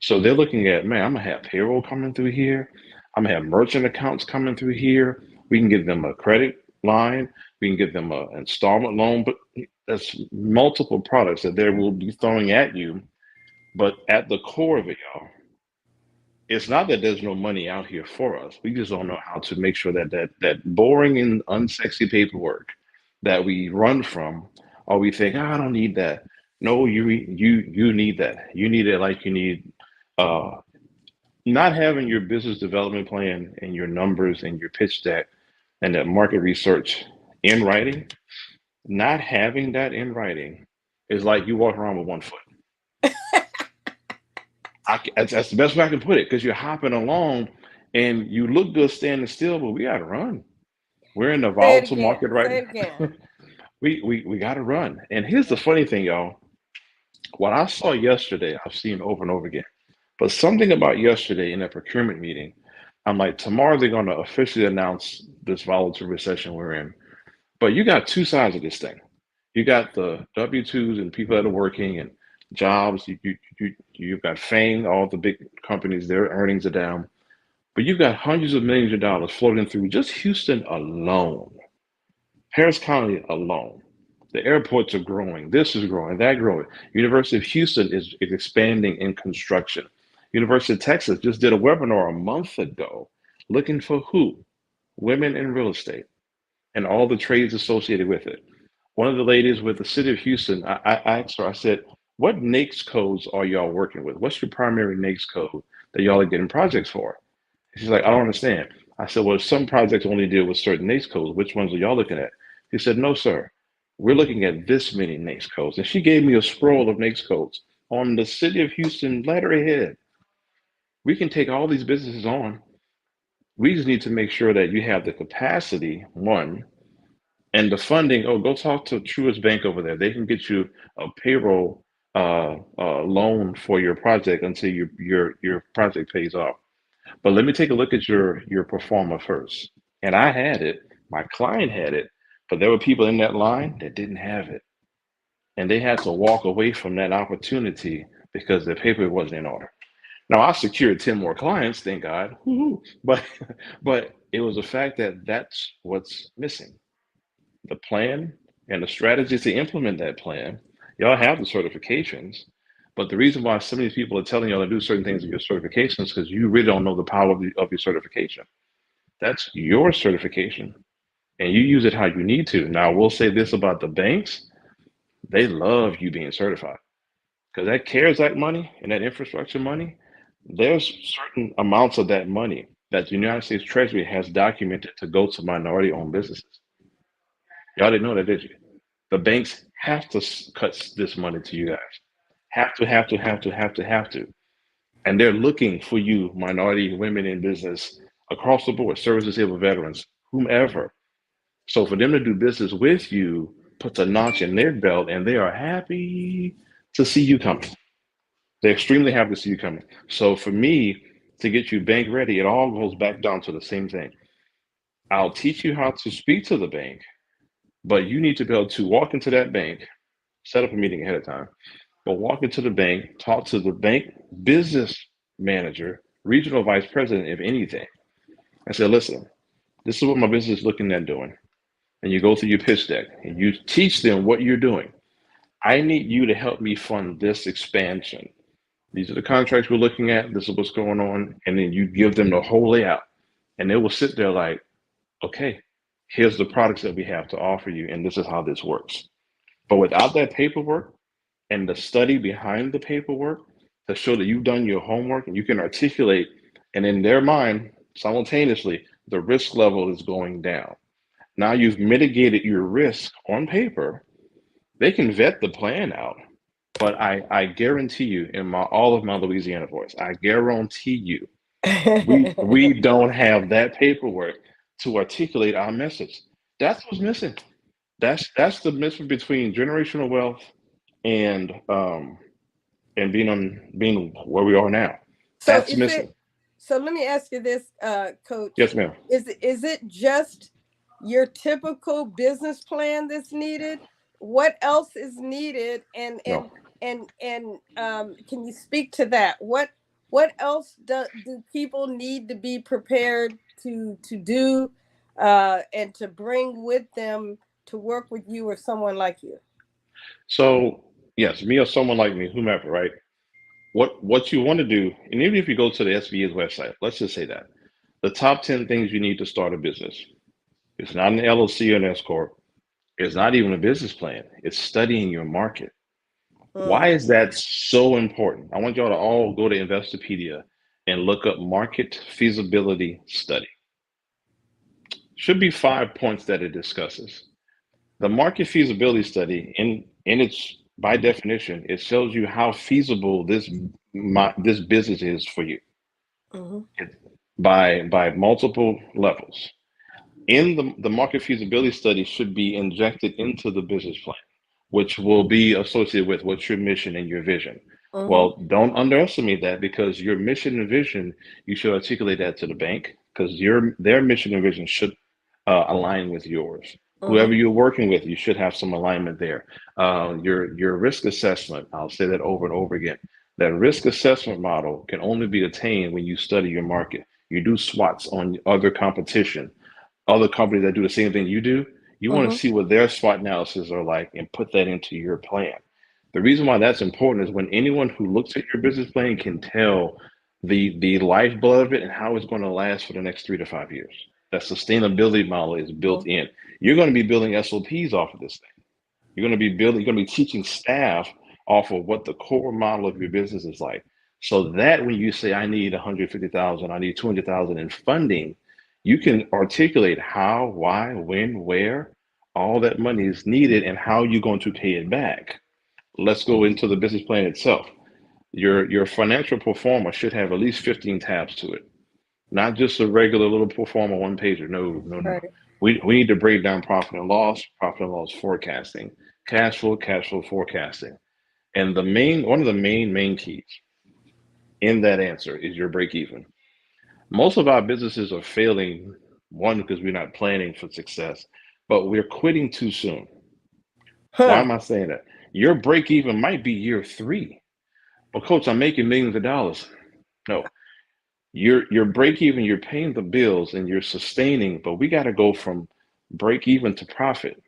So they're looking at, man, I'm gonna have payroll coming through here. I'm gonna have merchant accounts coming through here. We can give them a credit line. We can give them an installment loan, but that's multiple products that they will be throwing at you. But at the core of it, y'all, it's not that there's no money out here for us. We just don't know how to make sure that boring and unsexy paperwork that we run from, or we think, I don't need that. No, you need that. You need it like you need uh, not having your business development plan and your numbers and your pitch deck and that market research in writing. Not having that in writing is like you walk around with one foot. That's the best way I can put it, because you're hopping along and you look good standing still, but we got to run. We're in a Say it volatile again. market right Say it now. again. We got to run. And here's the funny thing, y'all. What I saw yesterday, I've seen over and over again. But something about yesterday in that procurement meeting, I'm like, tomorrow they're going to officially announce this volatile recession we're in. But you got two sides of this thing. You got the W-2s and people that are working and jobs. You've got FANG, all the big companies, their earnings are down. But you've got hundreds of millions of dollars floating through just Houston alone, Harris County alone. The airports are growing. This is growing, that growing. University of Houston is expanding in construction. University of Texas just did a webinar a month ago looking for who? Women in real estate and all the trades associated with it. One of the ladies with the city of Houston, I asked her, I said, what NAICS codes are y'all working with? What's your primary NAICS code that y'all are getting projects for? She's like, I don't understand. I said, well, some projects only deal with certain NAICS codes. Which ones are y'all looking at? He said, no, sir. We're looking at this many NAICS codes. And she gave me a scroll of NAICS codes on the city of Houston letterhead. We can take all these businesses on. We just need to make sure that you have the capacity, one, and the funding. Oh, go talk to Truist Bank over there. They can get you a payroll loan for your project until your project pays off. But let me take a look at your performer first. And I had it. My client had it, but there were people in that line that didn't have it, and they had to walk away from that opportunity because their paper wasn't in order. Now I secured 10 more clients, thank God. Woo-hoo. But it was the fact that that's what's missing. The plan and the strategies to implement that plan. Y'all have the certifications, but the reason why so many people are telling y'all to do certain things with your certifications is because you really don't know the power of your certification. That's your certification, and you use it how you need to. Now, I will say this about the banks: they love you being certified because that CARES Act money and that infrastructure money, there's certain amounts of that money that the United States Treasury has documented to go to minority-owned businesses. Y'all didn't know that, did you? The banks have to cut this money to you guys. Have to. And they're looking for you, minority women in business across the board, service disabled veterans, whomever. So for them to do business with you puts a notch in their belt, and they are happy to see you coming. They're extremely happy to see you coming. So for me to get you bank ready, it all goes back down to the same thing. I'll teach you how to speak to the bank, but you need to be able to walk into that bank, set up a meeting ahead of time, but walk into the bank, talk to the bank business manager, regional vice president, if anything, and say, listen, this is what my business is looking at doing. And you go through your pitch deck and you teach them what you're doing. I need you to help me fund this expansion. These are the contracts we're looking at. This is what's going on. And then you give them the whole layout. And they will sit there like, okay, here's the products that we have to offer you. And this is how this works. But without that paperwork and the study behind the paperwork to show that you've done your homework and you can articulate, and in their mind, simultaneously, the risk level is going down. Now you've mitigated your risk on paper. They can vet the plan out, but I guarantee you, in all of my Louisiana voice, I guarantee you, we don't have that paperwork to articulate our message. That's what's missing. That's the missing between generational wealth and being where we are now. So That's missing. So let me ask you this, Coach. Yes, ma'am. Is it just your typical business plan that's needed? What else is needed? And No. Can you speak to that? What else do people need to be prepared to do and to bring with them to work with you or someone like you? So yes, me or someone like me, whomever, right? What you want to do, and even if you go to the SBA's website, let's just say that the top 10 things you need to start a business. It's not an LLC or an S corp. It's not even a business plan. It's studying your market. Why is that so important? I want y'all to all go to Investopedia and look up market feasibility study. Should be 5 points that it discusses. The market feasibility study, in its by definition, it shows you how feasible this business is for you. By multiple levels. In the market feasibility study should be injected into the business plan, which will be associated with what's your mission and your vision. Well, don't underestimate that, because your mission and vision, you should articulate that to the bank, because their mission and vision should align with yours. Whoever you're working with, you should have some alignment there. Your risk assessment, I'll say that over and over again. That risk assessment model can only be attained when you study your market. You do SWOTs on other competition, other companies that do the same thing you do. You want to see what their SWOT analysis are like and put that into your plan. The reason why that's important is when anyone who looks at your business plan can tell the lifeblood of it and how it's going to last for the next 3 to 5 years. That sustainability model is built in. You're going to be building SOPs off of this thing. You're going to be teaching staff off of what the core model of your business is like. So that when you say, I need 150,000, I need 200,000 in funding, you can articulate how, why, when, where all that money is needed and how you're going to pay it back. Let's go into the business plan itself. Your financial performer should have at least 15 tabs to it. Not just a regular little performer one pager. No. Right. We need to break down profit and loss forecasting, cash flow forecasting. And one of the main keys in that answer is your break even. Most of our businesses are failing, one, because we're not planning for success, but we're quitting too soon. Why am I saying that? Your break even might be year 3. But coach, I'm making millions of dollars. No. Your break even, you're paying the bills and you're sustaining, but we got to go from break even to profit,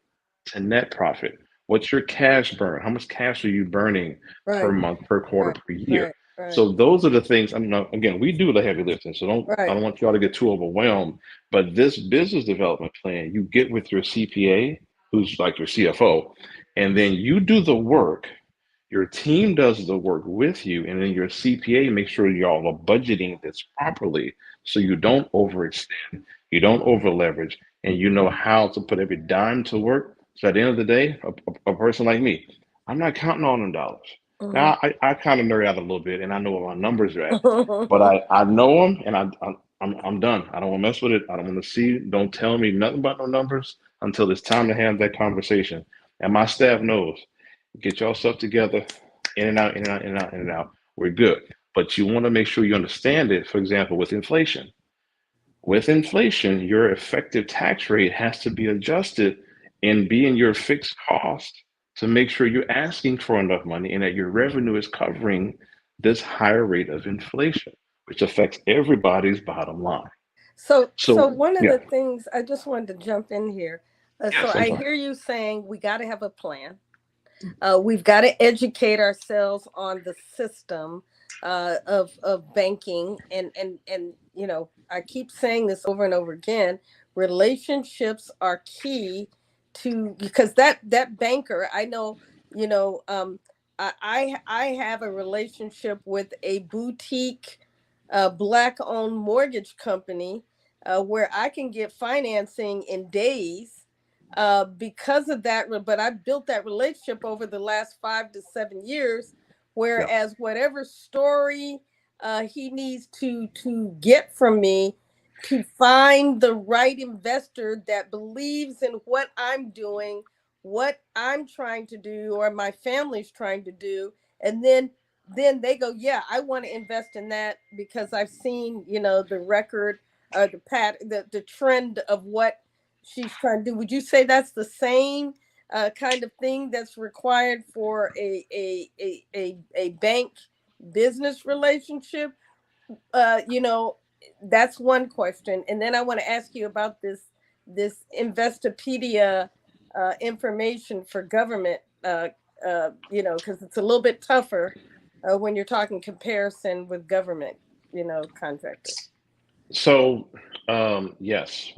to net profit. What's your cash burn? How much cash are you burning per month, per quarter, per year? So those are the things. I mean, again, we do the heavy lifting, so I don't want y'all to get too overwhelmed. But this business development plan, you get with your CPA, who's like your CFO, and then you do the work. Your team does the work with you, and then your CPA makes sure y'all are budgeting this properly so you don't overextend, you don't over leverage, and you know how to put every dime to work. So at the end of the day, a person like me, I'm not counting all them dollars. Now I kind of nerd out a little bit, and I know what my numbers are at, but I know them, and I'm done. I don't want to mess with it. I don't want to see. Don't tell me nothing about no numbers until it's time to have that conversation. And my staff knows. Get your stuff together, in and out, in and out, in and out, in and out. We're good. But you want to make sure you understand it. For example, with inflation. With inflation, your effective tax rate has to be adjusted and be in your fixed cost to make sure you're asking for enough money and that your revenue is covering this higher rate of inflation, which affects everybody's bottom line. So So, one of yeah, the things I just wanted to jump in here. So yes, I'm I sorry. hear you saying we got to have a plan. We've got to educate ourselves on the system of banking, and I keep saying this over and over again. Relationships are key to, because that banker, I know, you know, I have a relationship with a boutique black owned mortgage company where I can get financing in days because of that. But I built that relationship over the last 5 to 7 years. Yeah. Whereas whatever story he needs to get from me to find the right investor that believes in what I'm doing, what I'm trying to do, or my family's trying to do, and then they go, yeah, I want to invest in that because I've seen, the record, the trend of what she's trying to do. Would you say that's the same kind of thing that's required for a bank business relationship? You know, that's one question. And then I want to ask you about this Investopedia information for government. Because it's a little bit tougher when you're talking comparison with government, contractors. So, yes,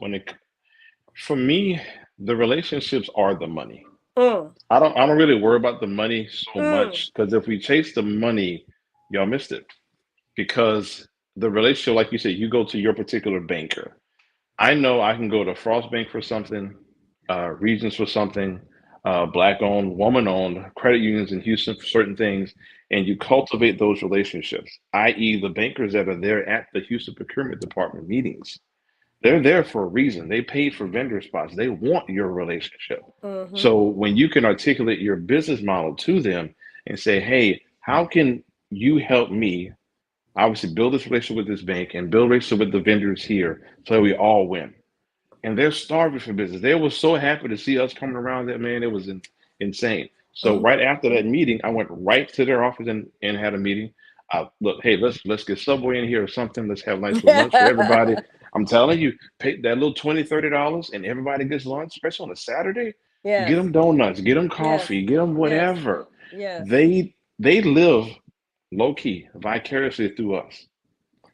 for me, the relationships are the money. Mm, I don't really worry about the money so mm. much because if we chase the money, y'all missed it. Because the relationship, like you said, you go to your particular banker. I know I can go to Frost Bank for something, Regions for something, black owned, woman owned, credit unions in Houston for certain things, and you cultivate those relationships, i.e., the bankers that are there at the Houston Procurement Department meetings. They're there for a reason. They paid for vendor spots. They want your relationship. Mm-hmm. So when you can articulate your business model to them and say, hey, how can you help me obviously build this relationship with this bank and build a relationship with the vendors here so we all win? And they're starving for business. They were so happy to see us coming around that, man. It was insane. So Mm-hmm. right after that meeting, I went right to their office and had a meeting. Look, hey, let's get Subway in here or something. Let's have a nice little lunch for everybody. I'm telling you, pay that little $20, $30, and everybody gets lunch, especially on a Saturday. Get Yes. them donuts, get them Yes. coffee, get them Yes. whatever. Yes. They live low key, vicariously through us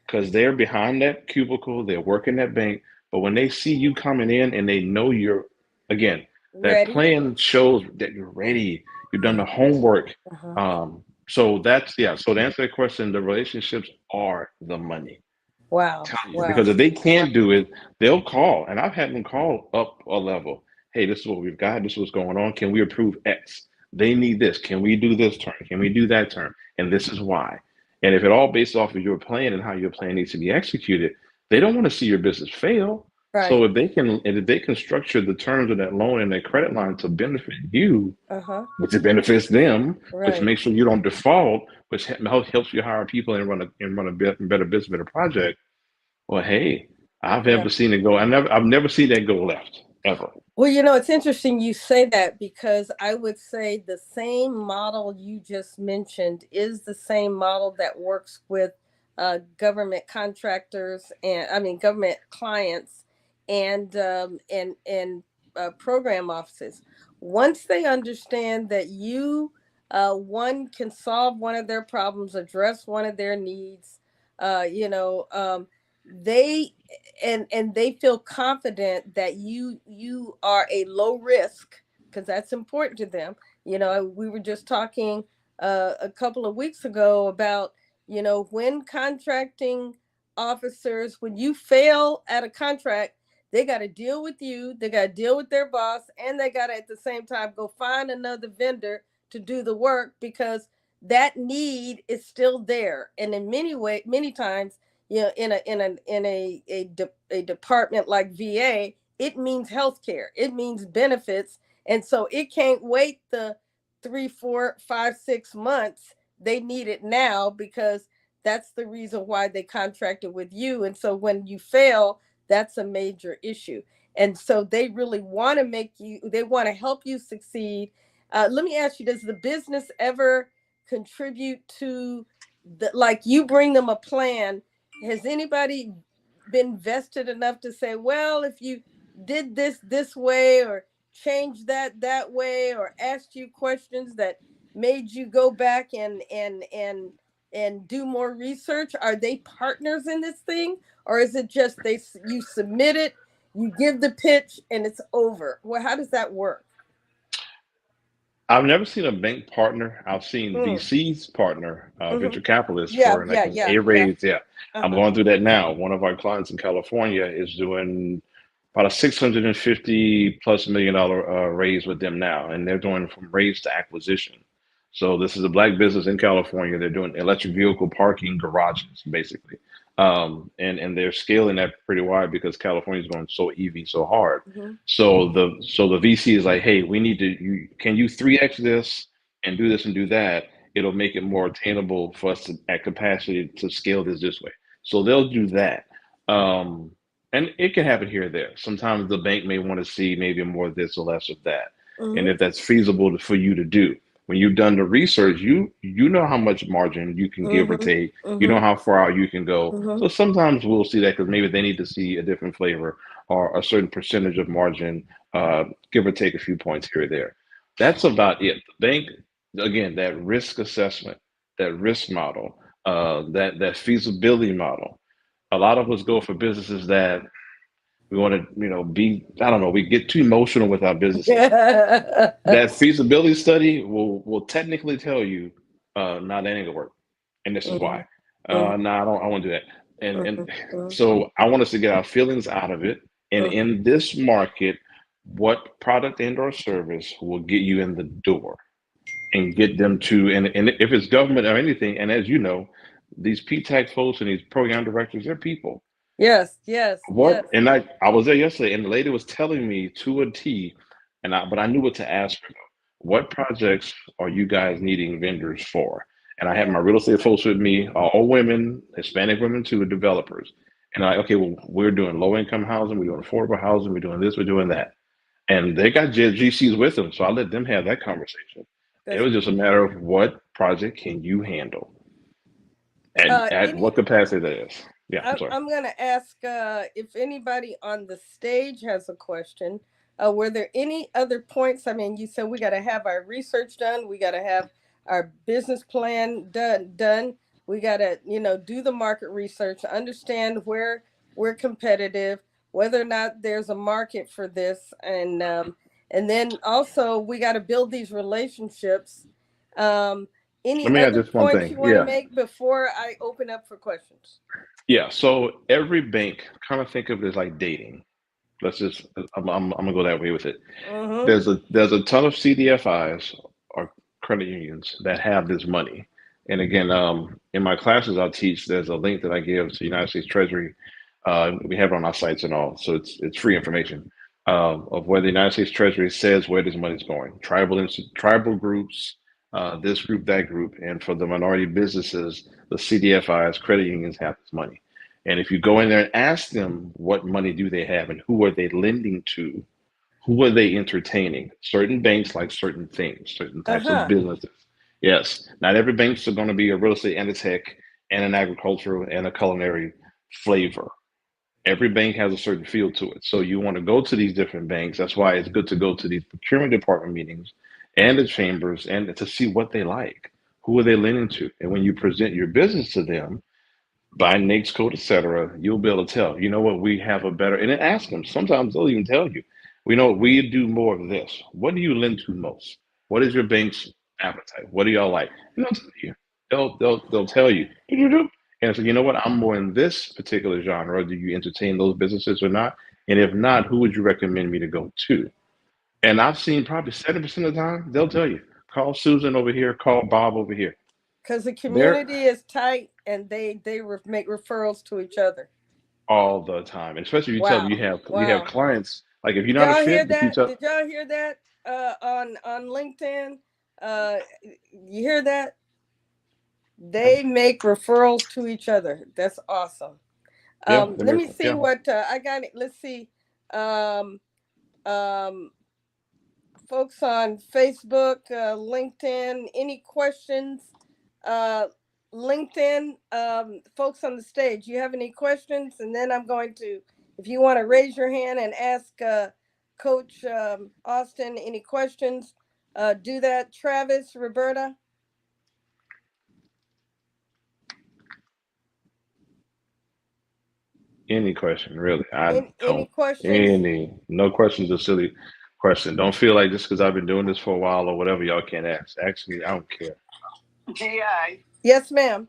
because they're behind that cubicle, they're working that bank. But when they see you coming in and they know you're, again, that Ready. plan shows that you're ready, you've done the homework. Uh-huh. So that's, yeah. So to answer that question, the relationships are the money. Wow. Tell you, Wow. because if they can't do it, they'll call, and I've had them call up a level. Hey, this is what we've got. This is what's going on. Can we approve X? They need this. Can we do this term? Can we do that term? And this is why. And if it all based off of your plan and how your plan needs to be executed, they don't want to see your business fail. So Right. if they can structure the terms of that loan and that credit line to benefit you, Uh-huh. which it benefits them, which Right. makes sure you don't default, which helps you hire people and run a better business, better project. Well, hey, I've Yeah. never seen it go. I've never seen that go left ever. Well, it's interesting you say that, because I would say the same model you just mentioned is the same model that works with government contractors, and I mean government clients, and program offices. Once they understand that you, one, can solve one of their problems, address one of their needs, they and they feel confident that you are a low risk, because that's important to them. We were just talking a couple of weeks ago about, when contracting officers, when you fail at a contract, they got to deal with you, they got to deal with their boss, and they got to at the same time go find another vendor to do the work, because that need is still there. And in many times, in a department like VA, it means healthcare, it means benefits, and so it can't wait the 3, 4, 5, 6 months. They need it now, because that's the reason why they contracted with you. And so when you fail, that's a major issue. And so they really want to they want to help you succeed. Let me ask you, does the business ever contribute to like you bring them a plan? Has anybody been vested enough to say, well, if you did this way, or changed that way, or asked you questions that made you go back and do more research? Are they partners in this thing, or is it just you submit it, you give the pitch, and it's over? Well, how does that work? I've never seen a bank partner. I've seen VCs partner, venture capitalists for like A raise. Yeah. I'm going through that now. One of our clients in California is doing about a $650+ million raise with them now, and they're doing from raise to acquisition. So this is a black business in California. They're doing electric vehicle parking garages, basically, and they're scaling that pretty wide because California is going so EV so hard. So the VC is like, hey, we need to. Can you 3x this and do this and do that? It'll make it more attainable for us to at capacity to scale this way. So they'll do that. And it can happen here or there. Sometimes the bank may want to see maybe more of this or less of that. And if that's feasible for you to do. When you've done the research, you know how much margin you can give or take. You know how far out you can go. So sometimes we'll see that because maybe they need to see a different flavor or a certain percentage of margin, give or take a few points here or there. That's about it. The bank, again, that risk assessment, that risk model, that feasibility model. A lot of us go for businesses that we want to, I don't know, we get too emotional with our businesses. That feasibility study will technically tell you, nah, that ain't gonna work. And this is why. Nah, I won't do that. And so I want us to get our feelings out of it. And in this market, what product and or service will get you in the door and get them to, and if it's government or anything, and as you know, these P-TAC folks and these program directors, they're people. Yes. What? And I was there yesterday, and the lady was telling me to a T, but I knew what to ask her. What projects are you guys needing vendors for? And I had my real estate folks with me, all women, Hispanic women too, developers. And okay, well, we're doing low income housing, we're doing affordable housing, we're doing this, we're doing that. And they got GCs with them, so I let them have that conversation. It was just a matter of what project can you handle, at what capacity that is. Yeah, I'm going to ask if anybody on the stage has a question. Were there any other points? I mean, you said we got to have our research done. We got to have our business plan done. We got to, do the market research, understand where we're competitive, whether or not there's a market for this. And then also we got to build these relationships. Any other points you want to make before I open up for questions? Yeah, so every bank, kind of think of it as like dating. I'm gonna go that way with it. There's a ton of CDFIs or credit unions that have this money. And again, in my classes I'll teach, there's a link that I give to the United States Treasury. We have it on our sites and all, so it's free information of where the United States Treasury says where this money's going. Tribal groups, this group, that group, and for the minority businesses, the CDFIs, credit unions have this money. And if you go in there and ask them what money do they have and who are they lending to, who are they entertaining? Certain banks like certain things, certain types of businesses. Yes, not every bank's going to be a real estate and a tech and an agricultural and a culinary flavor. Every bank has a certain feel to it. So you want to go to these different banks. That's why it's good to go to these procurement department meetings and the chambers and to see what they like. Who are they lending to? And when you present your business to them, by NAICS code, etc., you'll be able to tell, you know what, we have a better, and then ask them. Sometimes they'll even tell you, we know we do more of this. What do you lend to most? What is your bank's appetite? What do y'all like? And they'll tell you. They'll tell you. And so, you know what? I'm more in this particular genre. Do you entertain those businesses or not? And if not, who would you recommend me to go to? And I've seen probably 70% of the time, they'll tell you, call Susan over here, call Bob over here. Because the They're community is tight and make referrals to each other. all the time. And especially if you tell them Wow. you have Wow. clients, like if you're Did not a y'all hear fit, if you that? tell Did y'all hear that on LinkedIn? You hear that? They make referrals to each other. That's awesome. yeah, Let me see yeah. what I got. Let's see. Um, um, Folks on Facebook, LinkedIn, any questions? Uh, LinkedIn, folks on the stage, you have any questions? And then I'm going to, if you want to raise your hand and ask Coach Austin any questions, do that. Travis, Roberta. Any question, really. I Any don't. questions? No questions are silly question. Don't feel like just because I've been doing this for a while or whatever, y'all can't ask. Actually, I don't care. GI. Yes, ma'am.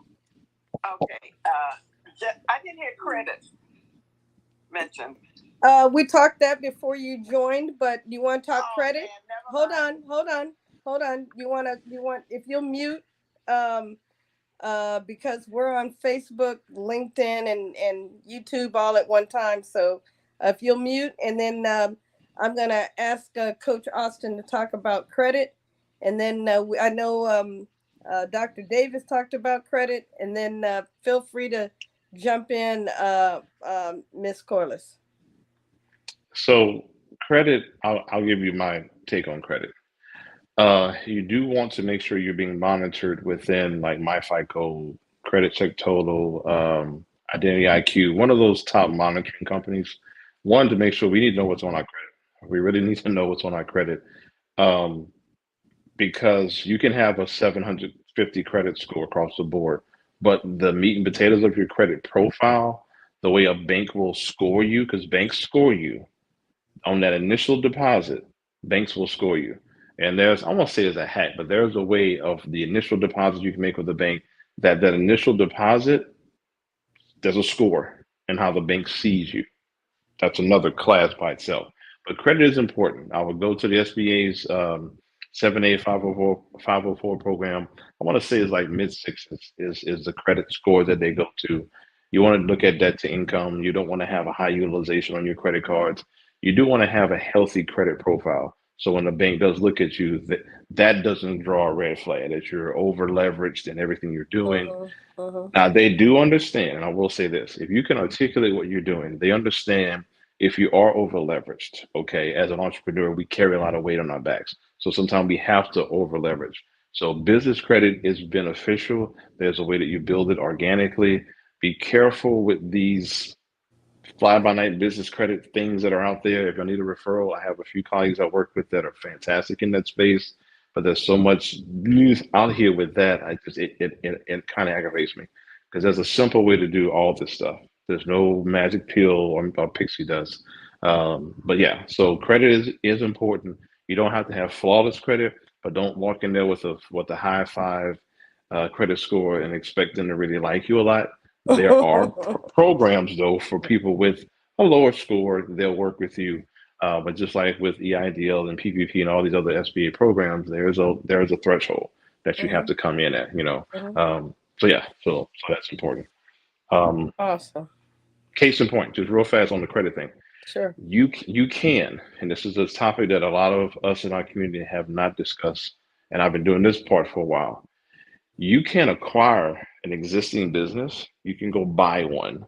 Okay. I didn't hear credit mentioned. We talked that before you joined, but you want to talk credit? Man, hold on. You want, if you'll mute, because we're on Facebook, LinkedIn, and YouTube all at one time. So if you'll mute, and then I'm going to ask Coach Austin to talk about credit. And then I know Dr. Davis talked about credit. And then feel free to jump in, Miss Corliss. So credit, I'll give you my take on credit. You do want to make sure you're being monitored within like MyFICO, Credit Check Total, Identity IQ, one of those top monitoring companies. One, to make sure we need to know what's on our credit. We really need to know what's on our credit. Um, because you can have a 750 credit score across the board, but the meat and potatoes of your credit profile, the way a bank will score you, because banks score you on that initial deposit, banks will score you. And I won't say there's a hack, but there's a way of the initial deposit you can make with the bank that initial deposit, there's a score and how the bank sees you. That's another class by itself. But credit is important. I would go to the SBA's 7A 504 program. I want to say it's like mid sixes is the credit score that they go to. You want to look at debt to income. You don't want to have a high utilization on your credit cards. You do want to have a healthy credit profile. So when the bank does look at you, that doesn't draw a red flag that you're over leveraged in everything you're doing. Now they do understand, and I will say this: if you can articulate what you're doing, they understand if you are over leveraged. Okay, as an entrepreneur, we carry a lot of weight on our backs, so sometimes we have to over leverage. So business credit is beneficial. There's a way that you build it organically. Be careful with these fly by night business credit things that are out there. If I need a referral, I have a few colleagues I work with that are fantastic in that space. But there's so much news out here with that. It kind of aggravates me because there's a simple way to do all this stuff. There's no magic pill or pixie dust. But yeah, so credit is important. You don't have to have flawless credit, but don't walk in there with a high five credit score and expect them to really like you a lot. There are programs though for people with a lower score. They'll work with you, but just like with EIDL and PPP and all these other SBA programs, there's a threshold that you have to come in at. So yeah, so that's important. Awesome. Case in point, just real fast on the credit thing. Sure. You can, and this is a topic that a lot of us in our community have not discussed, and I've been doing this part for a while. You can acquire an existing business. You can go buy one.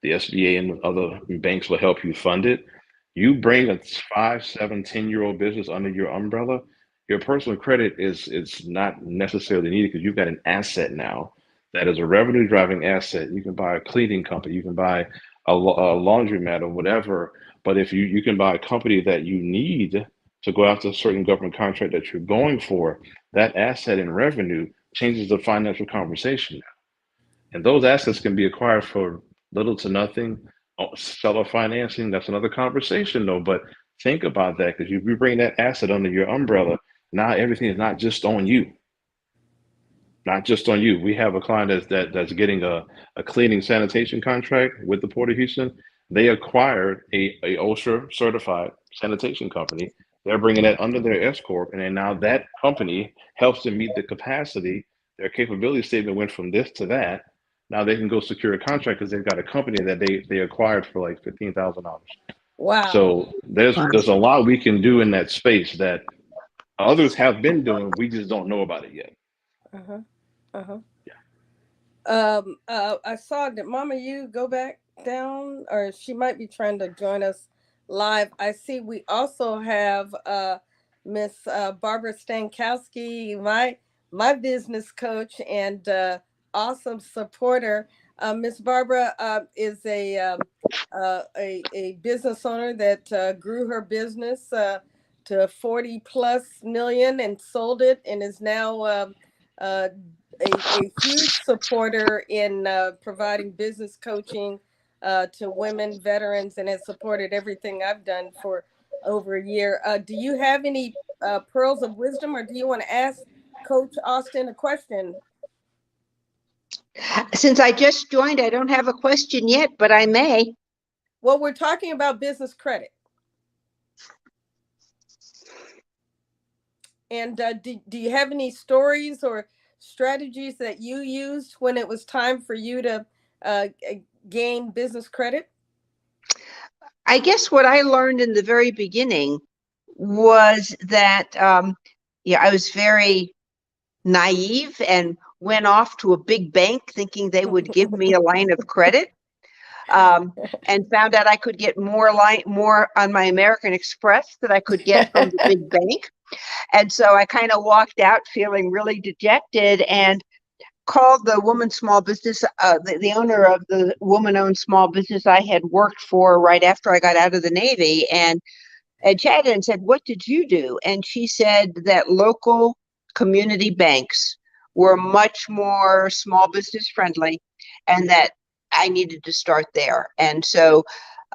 The SBA and other banks will help you fund it. You bring a 5, 7, 10-year-old business under your umbrella, your personal credit is not necessarily needed because you've got an asset now that is a revenue driving asset. You can buy a cleaning company, you can buy a laundromat or whatever. But if you can buy a company that you need to go after a certain government contract that you're going for, that asset and revenue changes the financial conversation now. And those assets can be acquired for little to nothing. Seller financing, that's another conversation though. But think about that because if you bring that asset under your umbrella, now everything is not just on you. not just on you. We have a client that's getting a cleaning sanitation contract with the Port of Houston. They acquired a OSHA certified sanitation company. They're bringing that under their S corp, and then now that company helps them meet the capacity. Their capability statement went from this to that. Now they can go secure a contract because they've got a company that they acquired for like $15,000. Wow. So there's a lot we can do in that space that others have been doing. We just don't know about it yet. Uh-huh. Uh-huh. Yeah. I saw that Mama, you go back down, or she might be trying to join us live. I see we also have Miss Barbara Stankowski, my business coach and awesome supporter. Miss Barbara is a business owner that grew her business to 40 plus million and sold it, and is now uh, a huge supporter in providing business coaching to women veterans, and has supported everything I've done for over a year. Do you have any pearls of wisdom, or do you want to ask Coach Austin a question? Since I just joined, I don't have a question yet, but I may. Well, we're talking about business credit. And do you have any stories or strategies that you used when it was time for you to gain business credit? I guess what I learned in the very beginning was that, I was very naive and went off to a big bank thinking they would give me a line of credit, and found out I could get more on my American Express that I could get from the big bank. And so I kind of walked out feeling really dejected and called the woman small business, the owner of the woman-owned small business I had worked for right after I got out of the Navy, and chatted and said, "What did you do?" And she said that local community banks were much more small business friendly, and that I needed to start there. And so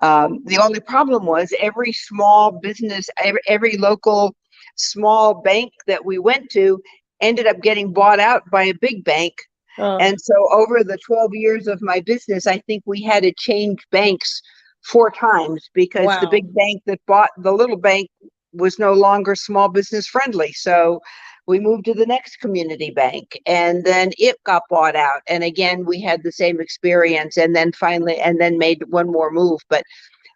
the only problem was every small business, every local small bank that we went to ended up getting bought out by a big bank. And so over the 12 years of my business, I think we had to change banks 4 times because Wow. the big bank that bought the little bank was no longer small business friendly. So we moved to the next community bank, and then it got bought out. And again, we had the same experience, and then finally, made one more move. But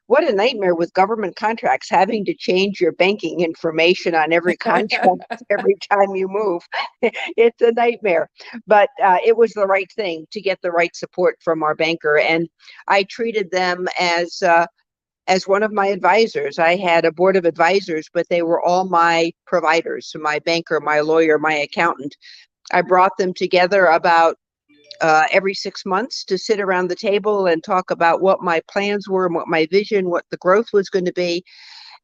what a nightmare with government contracts, having to change your banking information on every contract every time you move. It's a nightmare, but it was the right thing to get the right support from our banker. And I treated them as one of my advisors. I had a board of advisors, but they were all my providers. So my banker, my lawyer, my accountant. I brought them together about every 6 months to sit around the table and talk about what my plans were and what my vision, what the growth was going to be.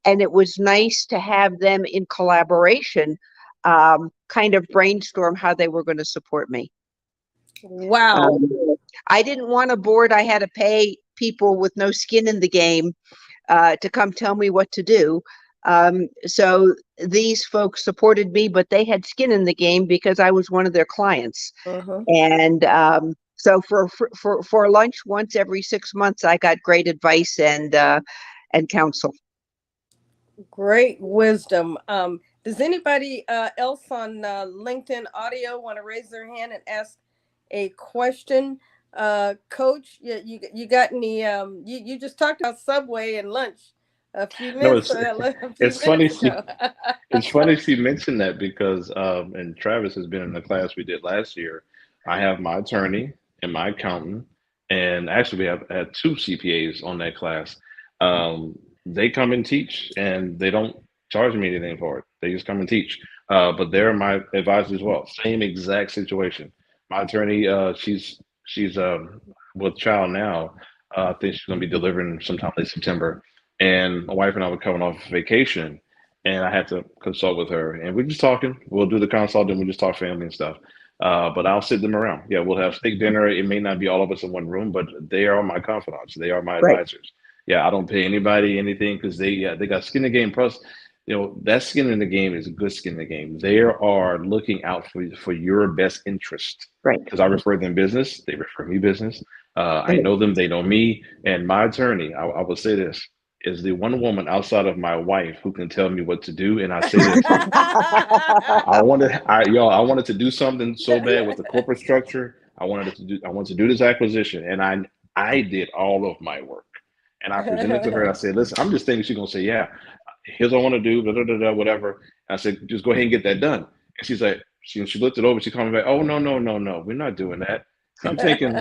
And it was nice to have them in collaboration, kind of brainstorm how they were going to support me. Wow. I didn't want a board I had to pay people with no skin in the game to come tell me what to do. So these folks supported me, but they had skin in the game because I was one of their clients. And so for lunch once every 6 months, I got great advice and counsel. Great wisdom. Does anybody else on LinkedIn audio want to raise their hand and ask a question? Coach, you got any? You just talked about Subway and lunch a few minutes ago. It's funny she mentioned that because and Travis has been in the class we did last year. I have my attorney and my accountant, and actually we have had 2 CPAs on that class. They come and teach, and they don't charge me anything for it. They just come and teach. But they're my advisors as well. Same exact situation. My attorney, she's with child now. I think she's going to be delivering sometime late September. And my wife and I were coming off vacation, and I had to consult with her. And we're just talking. We'll do the consult, and we just talk family and stuff. But I'll sit them around. Yeah, we'll have steak dinner. It may not be all of us in one room, but they are my confidants. They are my advisors. Yeah, I don't pay anybody anything because they got skin in the game. Plus, that skin in the game is good skin in the game. They are looking out for your best interest. Right. Because I refer them business, they refer me business. I know them, they know me. And my attorney, I will say this, is the one woman outside of my wife who can tell me what to do. And I say this, I wanted to do something so bad with the corporate structure. I wanted to do this acquisition, and I did all of my work. And I presented to her. I said, "Listen, I'm just thinking she's gonna say, yeah, here's what I want to do, blah, blah, blah, blah, whatever." And I said, "Just go ahead and get that done." And she's like, she looked it over. She called me back. "Oh, no, no, no, no, we're not doing that." And I'm thinking,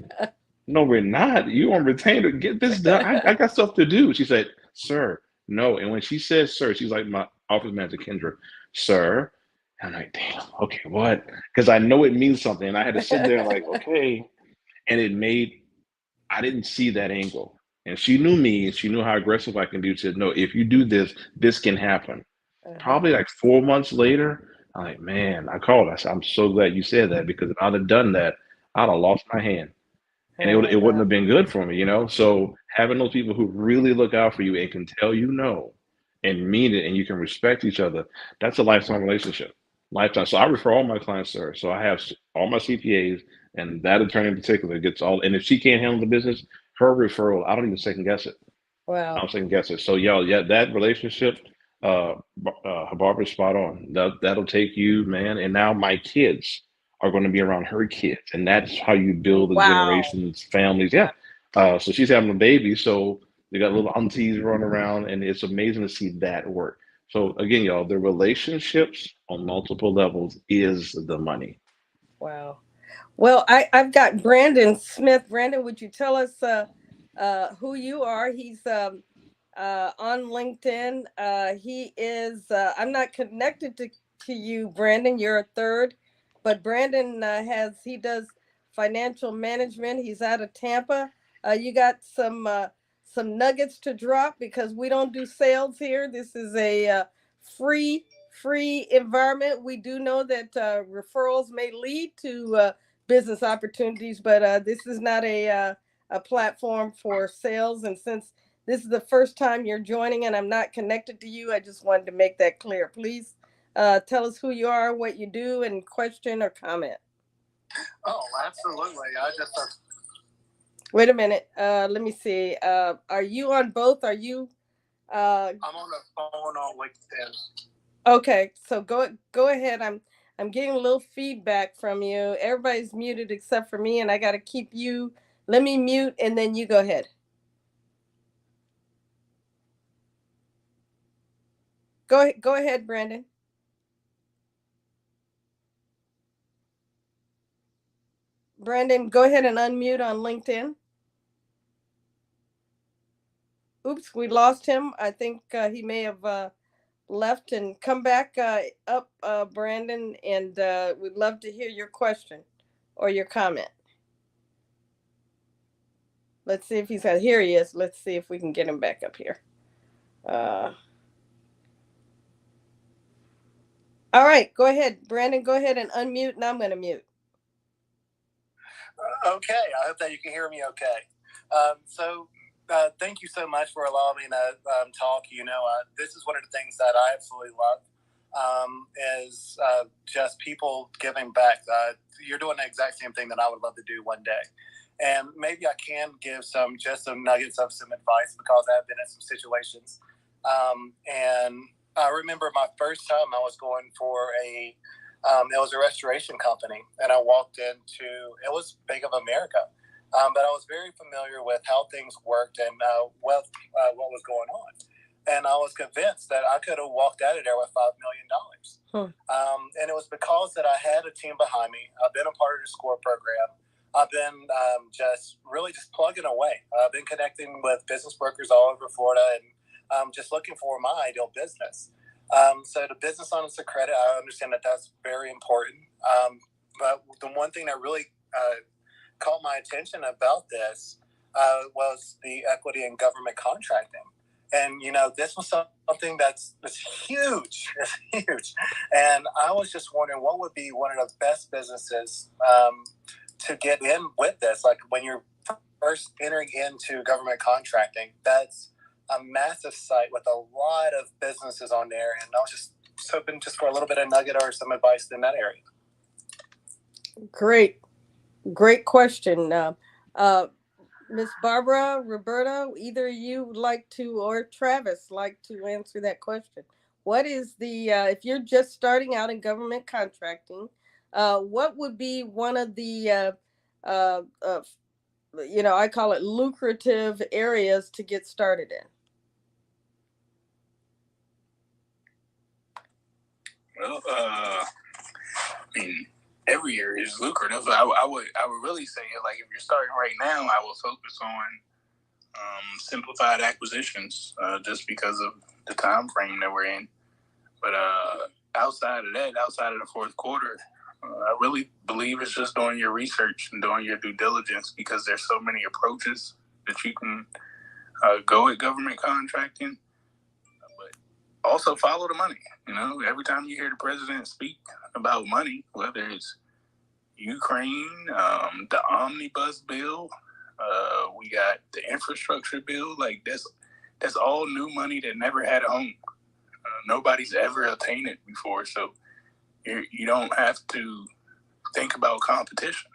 "No, we're not. You on retainer. Get this done. I got stuff to do." She said, "Sir, no." And when she says "sir," she's like my office manager, Kendra, "Sir." I'm like, "Damn, okay, what?" Because I know it means something. And I had to sit there and like, okay. And I didn't see that angle. And she knew me and she knew how aggressive I can be. She said, "No, if you do this, this can happen." Probably like 4 months later, I'm like, man, I called. I said, "I'm so glad you said that, because if I'd have done that, I'd have lost my hand. And it wouldn't have been good for me. So having those people who really look out for you and can tell you no and mean it, and you can respect each other, that's a lifetime relationship. Lifetime. So I refer all my clients to her. So I have all my CPAs, and that attorney in particular gets all. And if she can't handle the business, her referral, I don't even second guess it. I Wow. don't second guess it. So y'all, yeah, that relationship, Barbara's spot on. That'll take you, man. And now my kids are going to be around her kids, and that's how you build the Wow. generations, families. Yeah. So she's having a baby, so they got little aunties running around, and it's amazing to see that work. So again, y'all, the relationships on multiple levels is the money. Wow. Well, I've got Brandon Smith. Brandon, would you tell us who you are? He's on LinkedIn. He is, I'm not connected to you, Brandon. You're a third. But Brandon he does financial management. He's out of Tampa. You got some nuggets to drop, because we don't do sales here. This is a free free environment. We do know that referrals may lead to business opportunities, but this is not a platform for sales. And since this is the first time you're joining and I'm not connected to you, I just wanted to make that clear. Please tell us who you are, what you do, and question or comment. Oh, absolutely. Wait a minute. Let me see. Are you on both? Are you? I'm on the phone on LinkedIn. Okay, so go ahead. I'm getting a little feedback from you. Everybody's muted except for me, and I got to keep you. Let me mute, and then you go ahead. Go ahead, Brandon. Brandon, go ahead and unmute on LinkedIn. Oops, we lost him. I think he may have left and come back up, Brandon, and we'd love to hear your question or your comment. Let's see if he's got. Here he is. Let's see if we can get him back up here. All right, go ahead, Brandon. Go ahead and unmute, and I'm going to mute. Okay, I hope that you can hear me okay. Thank you so much for allowing me to talk. This is one of the things that I absolutely love, is just people giving back. You're doing the exact same thing that I would love to do one day. And maybe I can give some nuggets of some advice, because I've been in some situations. And I remember my first time I was going for it was a restoration company, and I walked into, it was Bank of America. But I was very familiar with how things worked and what was going on. And I was convinced that I could have walked out of there with $5 million. And it was because that I had a team behind me. I've been a part of the SCORE program. I've been just plugging away. I've been connecting with business brokers all over Florida, and just looking for my ideal business. So the business honesty credit, I understand that that's very important. But the one thing that really caught my attention about this was the equity in government contracting. And, this was something that's huge. It's huge. And I was just wondering what would be one of the best businesses to get in with this. Like when you're first entering into government contracting, that's a massive site with a lot of businesses on there, and I was just hoping just for a little bit of nugget or some advice in that area. Great question. Miss Barbara, Roberta, either you would like to, or Travis like to answer that question. What is the, if you're just starting out in government contracting, what would be one of the, I call it lucrative areas to get started in? Well, I mean, every area is lucrative. I would really say, like, if you're starting right now, I will focus on simplified acquisitions, just because of the time frame that we're in. But outside of that, outside of the fourth quarter, I really believe it's just doing your research and doing your due diligence, because there's so many approaches that you can go at government contracting. But also follow the money. Every time you hear the president speak about money, whether it's Ukraine, the omnibus bill, we got the infrastructure bill, like that's all new money that never had a home. Nobody's ever obtained it before, so you don't have to think about competition.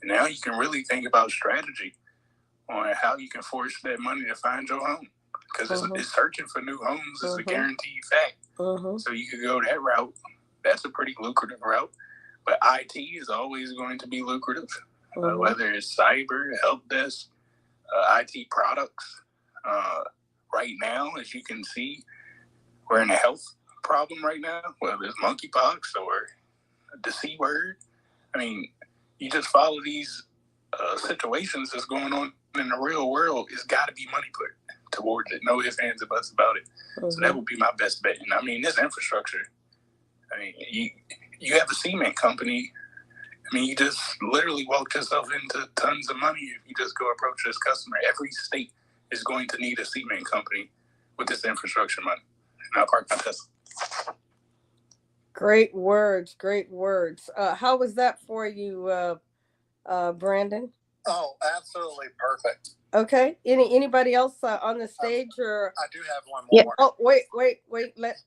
Now you can really think about strategy on how you can force that money to find your home, because it's searching for new homes is a guaranteed fact. So you could go that route. That's a pretty lucrative route. But IT is always going to be lucrative, whether it's cyber, help desk, IT products. Right now, as you can see, we're in a health problem right now, whether it's monkeypox or the C word. I mean, you just follow these situations that's going on in the real world. It's got to be money put towards it. No ifs, ands, or buts about it. So that would be my best bet. And I mean, this infrastructure, I mean, you have a cement company. I mean, you just literally walked yourself into tons of money if you just go approach this customer. Every state is going to need a cement company with this infrastructure money. And I'll park my Tesla. Great words. How was that for you, Brandon? Oh, absolutely perfect. Okay. Anybody else on the stage, or I do have one more. Yeah. Oh, wait.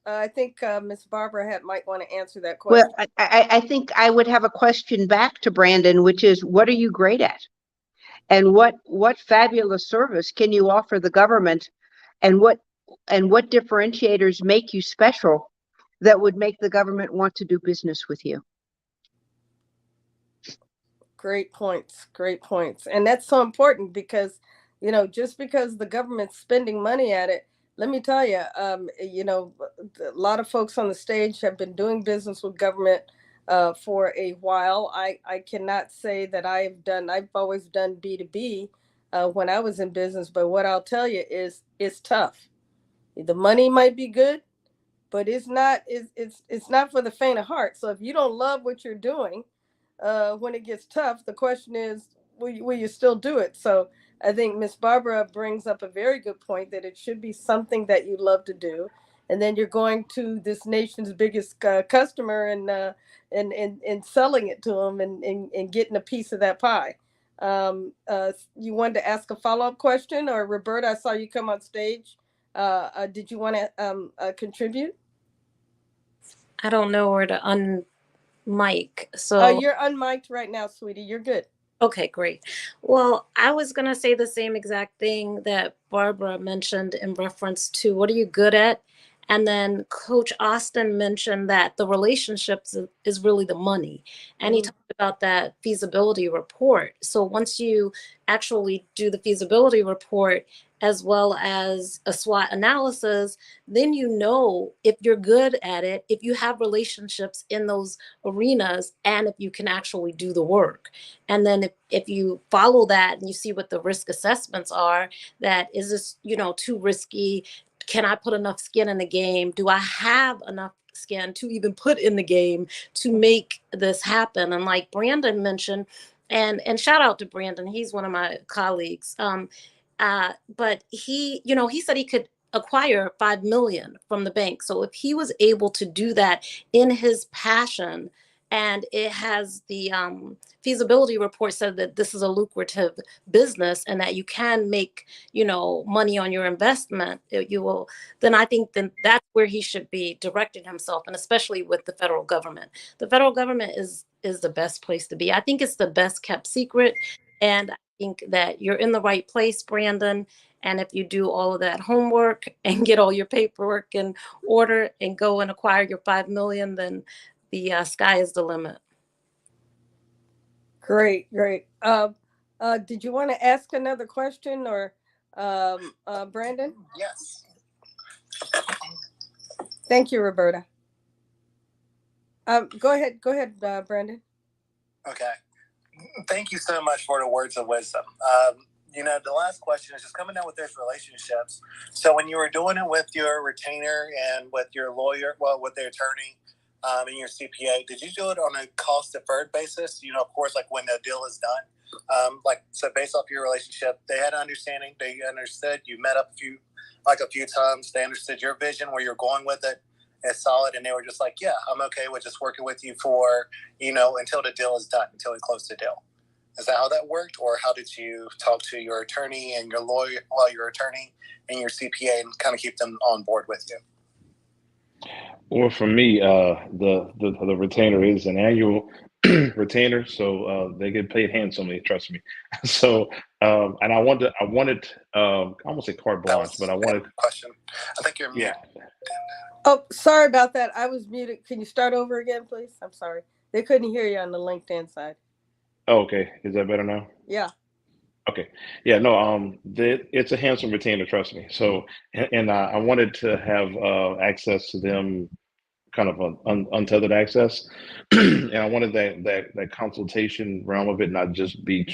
I think Miss Barbara might want to answer that question. Well, I think I would have a question back to Brandon, which is, what are you great at? And what fabulous service can you offer the government? And what differentiators make you special that would make the government want to do business with you? Great points. And that's so important, because, just because the government's spending money at it, let me tell you, a lot of folks on the stage have been doing business with government for a while. I cannot say that I've always done B2B when I was in business, but what I'll tell you is it's tough. The money might be good, but it's not for the faint of heart. So if you don't love what you're doing, when it gets tough, the question is, will you still do it? So I think Miss Barbara brings up a very good point, that it should be something that you love to do. And then you're going to this nation's biggest customer and selling it to them and getting a piece of that pie. You wanted to ask a follow-up question, or Roberta, I saw you come on stage. Did you want to contribute? I don't know where to unmic. So you're unmiked right now, sweetie. You're good. Okay, great. Well, I was going to say the same exact thing that Barbara mentioned in reference to what are you good at? And then Coach Austin mentioned that the relationships is really the money. And he talked about that feasibility report. So once you actually do the feasibility report, as well as a SWOT analysis, then you know if you're good at it, if you have relationships in those arenas, and if you can actually do the work. And then if you follow that and you see what the risk assessments are, that is this, too risky? Can I put enough skin in the game? Do I have enough skin to even put in the game to make this happen? And like Brandon mentioned, and shout out to Brandon, he's one of my colleagues. But he said he could acquire 5 million from the bank. So if he was able to do that in his passion and it has the feasibility report said that this is a lucrative business and that you can make, money on your investment. You will, then I think then that's where he should be directing himself, and especially with the federal government. The federal government is the best place to be. I think it's the best kept secret, and I think that you're in the right place, Brandon. And if you do all of that homework and get all your paperwork in order and go and acquire your 5 million, then the sky is the limit. Great. Did you want to ask another question, or Brandon? Yes. Thank you, Roberta. Go ahead, Brandon. Okay. Thank you so much for the words of wisdom. The last question is just coming down with those relationships. So when you were doing it with your retainer and with your lawyer, with the attorney, and your CPA, did you do it on a cost deferred basis? Of course, like when the deal is done, so based off your relationship, they had an understanding, they understood, you met up a few times, they understood your vision, where you're going with it is solid, and they were just like, yeah, I'm okay with just working with you for, until the deal is done, until we close the deal. Is that how that worked? Or how did you talk to your attorney and your lawyer, your attorney and your CPA, and kind of keep them on board with you? Well, for me, the retainer is an annual retainer, so they get paid handsomely. Trust me. So, and I wanted, I almost say carte blanche, but I wanted. Question. I think you're muted. Yeah. Oh, sorry about that. I was muted. Can you start over again, please? I'm sorry. They couldn't hear you on the LinkedIn side. Oh, okay. Is that better now? Yeah. Okay. Yeah. No. It's a handsome retainer. Trust me. So, and I wanted to have access to them, kind of untethered access, and I wanted that consultation realm of it not just be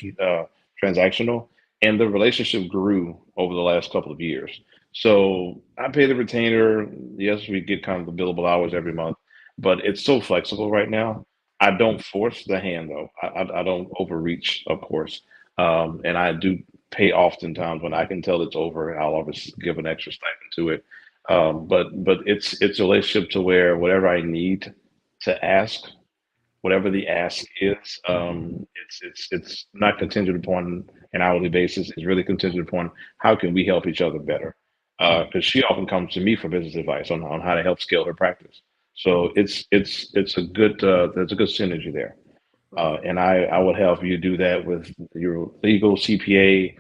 transactional. And the relationship grew over the last couple of years. So I pay the retainer. Yes, we get kind of the billable hours every month, but it's so flexible right now. I don't force the hand though. I don't overreach, of course, and I do pay oftentimes when I can tell it's over. I'll always give an extra stipend to it, but it's a relationship to where whatever I need to ask, whatever the ask is, it's not contingent upon an hourly basis. It's really contingent upon how can we help each other better. Because she often comes to me for business advice on how to help scale her practice. So it's a good there's a good synergy there. And I would help you do that with your legal CPA,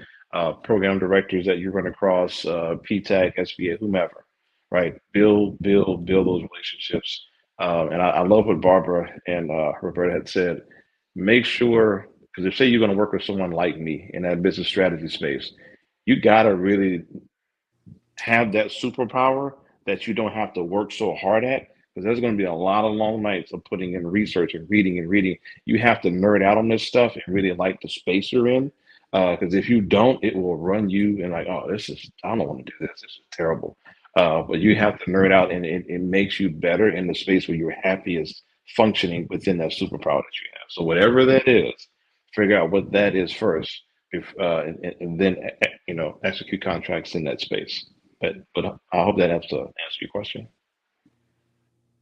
program directors that you run across, PTAC, SBA, whomever, right? Build those relationships. And I love what Barbara and Roberta had said. Make sure, because if say you're going to work with someone like me in that business strategy space, you got to really have that superpower that you don't have to work so hard at, because there's going to be a lot of long nights of putting in research and reading and reading. You have to nerd out on this stuff and really like the space you're in, because if you don't, it will run you and like, oh, I don't want to do this, this is terrible. But you have to nerd out, and it makes you better in the space where you're happiest functioning within that superpower that you have. So whatever that is, figure out what that is first, and then execute contracts in that space. But I hope that helps to answer your question.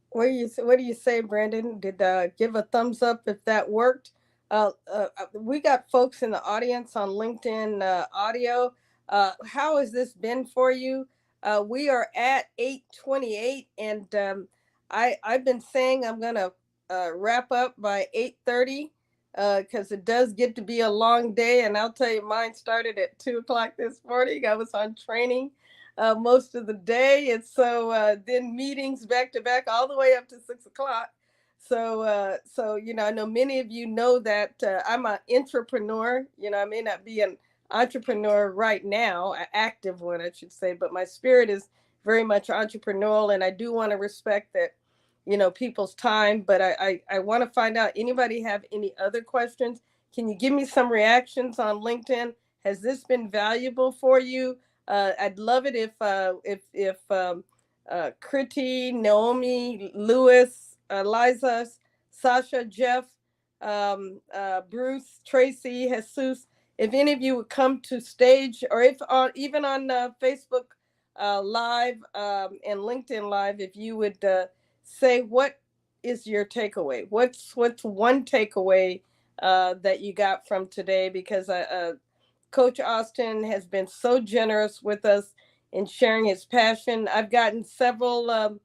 What do you say, Brandon? Did give a thumbs up if that worked? We got folks in the audience on LinkedIn audio. How has this been for you? We are at 8:28, and I've been saying I'm gonna wrap up by 8:30 because it does get to be a long day. And I'll tell you, mine started at 2 o'clock this morning. I was on training most of the day, and so then meetings back to back all the way up to 6 o'clock. So I know many of you know that I'm an entrepreneur. I may not be an entrepreneur right now, an active one, I should say, but my spirit is very much entrepreneurial, and I do want to respect that, people's time. But I want to find out, anybody have any other questions? Can you give me some reactions on LinkedIn? Has this been valuable for you? I'd love it if Kriti, Naomi, Lewis, Liza, Sasha, Jeff, Bruce, Tracy, Jesus, if any of you would come to stage, or if even on Facebook Live and LinkedIn Live, if you would say what is your takeaway? What's one takeaway that you got from today? Because Coach Austin has been so generous with us in sharing his passion. I've gotten several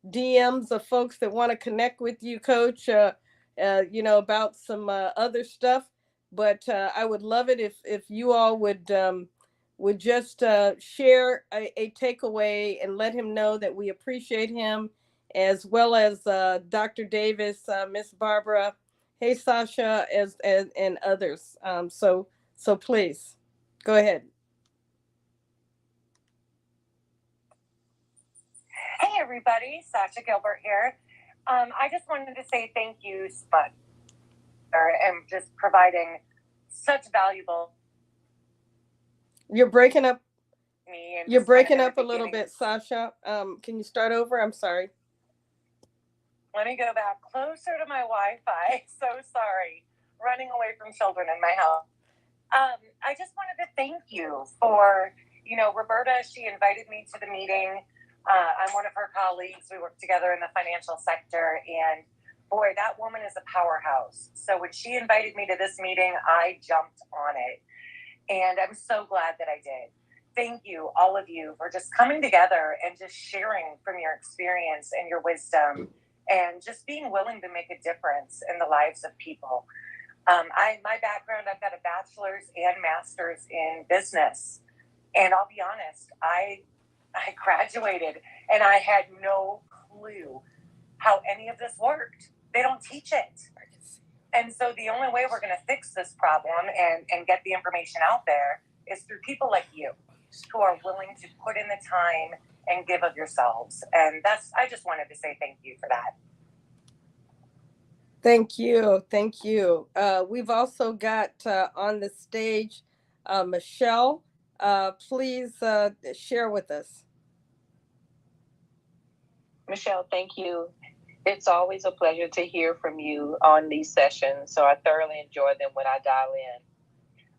DMs of folks that want to connect with you, Coach, about some other stuff. But I would love it if you all would just share a takeaway and let him know that we appreciate him, as well as Dr. Davis, Miss Barbara, hey Sasha, and others. So please go ahead. Hey everybody, Sasha Gilbert here. I just wanted to say thank you, Spud, and just providing such valuable. You're breaking up. You're breaking up a little bit, beginning. Sasha. Can you start over? I'm sorry. Let me go back closer to my Wi-Fi. So sorry. Running away from children in my house. I just wanted to thank you for, Roberta, she invited me to the meeting. I'm one of her colleagues. We work together in the financial sector, and boy, that woman is a powerhouse. So when she invited me to this meeting, I jumped on it, and I'm so glad that I did. Thank you, all of you, for just coming together and just sharing from your experience and your wisdom, and just being willing to make a difference in the lives of people. My background, I've got a bachelor's and master's in business, and I'll be honest, I graduated and I had no clue how any of this worked. They don't teach it. And so the only way we're going to fix this problem and get the information out there is through people like you who are willing to put in the time and give of yourselves. And I just wanted to say thank you for that. Thank you. Thank you. We've also got on the stage Michelle. Please share with us. Michelle, thank you. It's always a pleasure to hear from you on these sessions, so I thoroughly enjoy them when I dial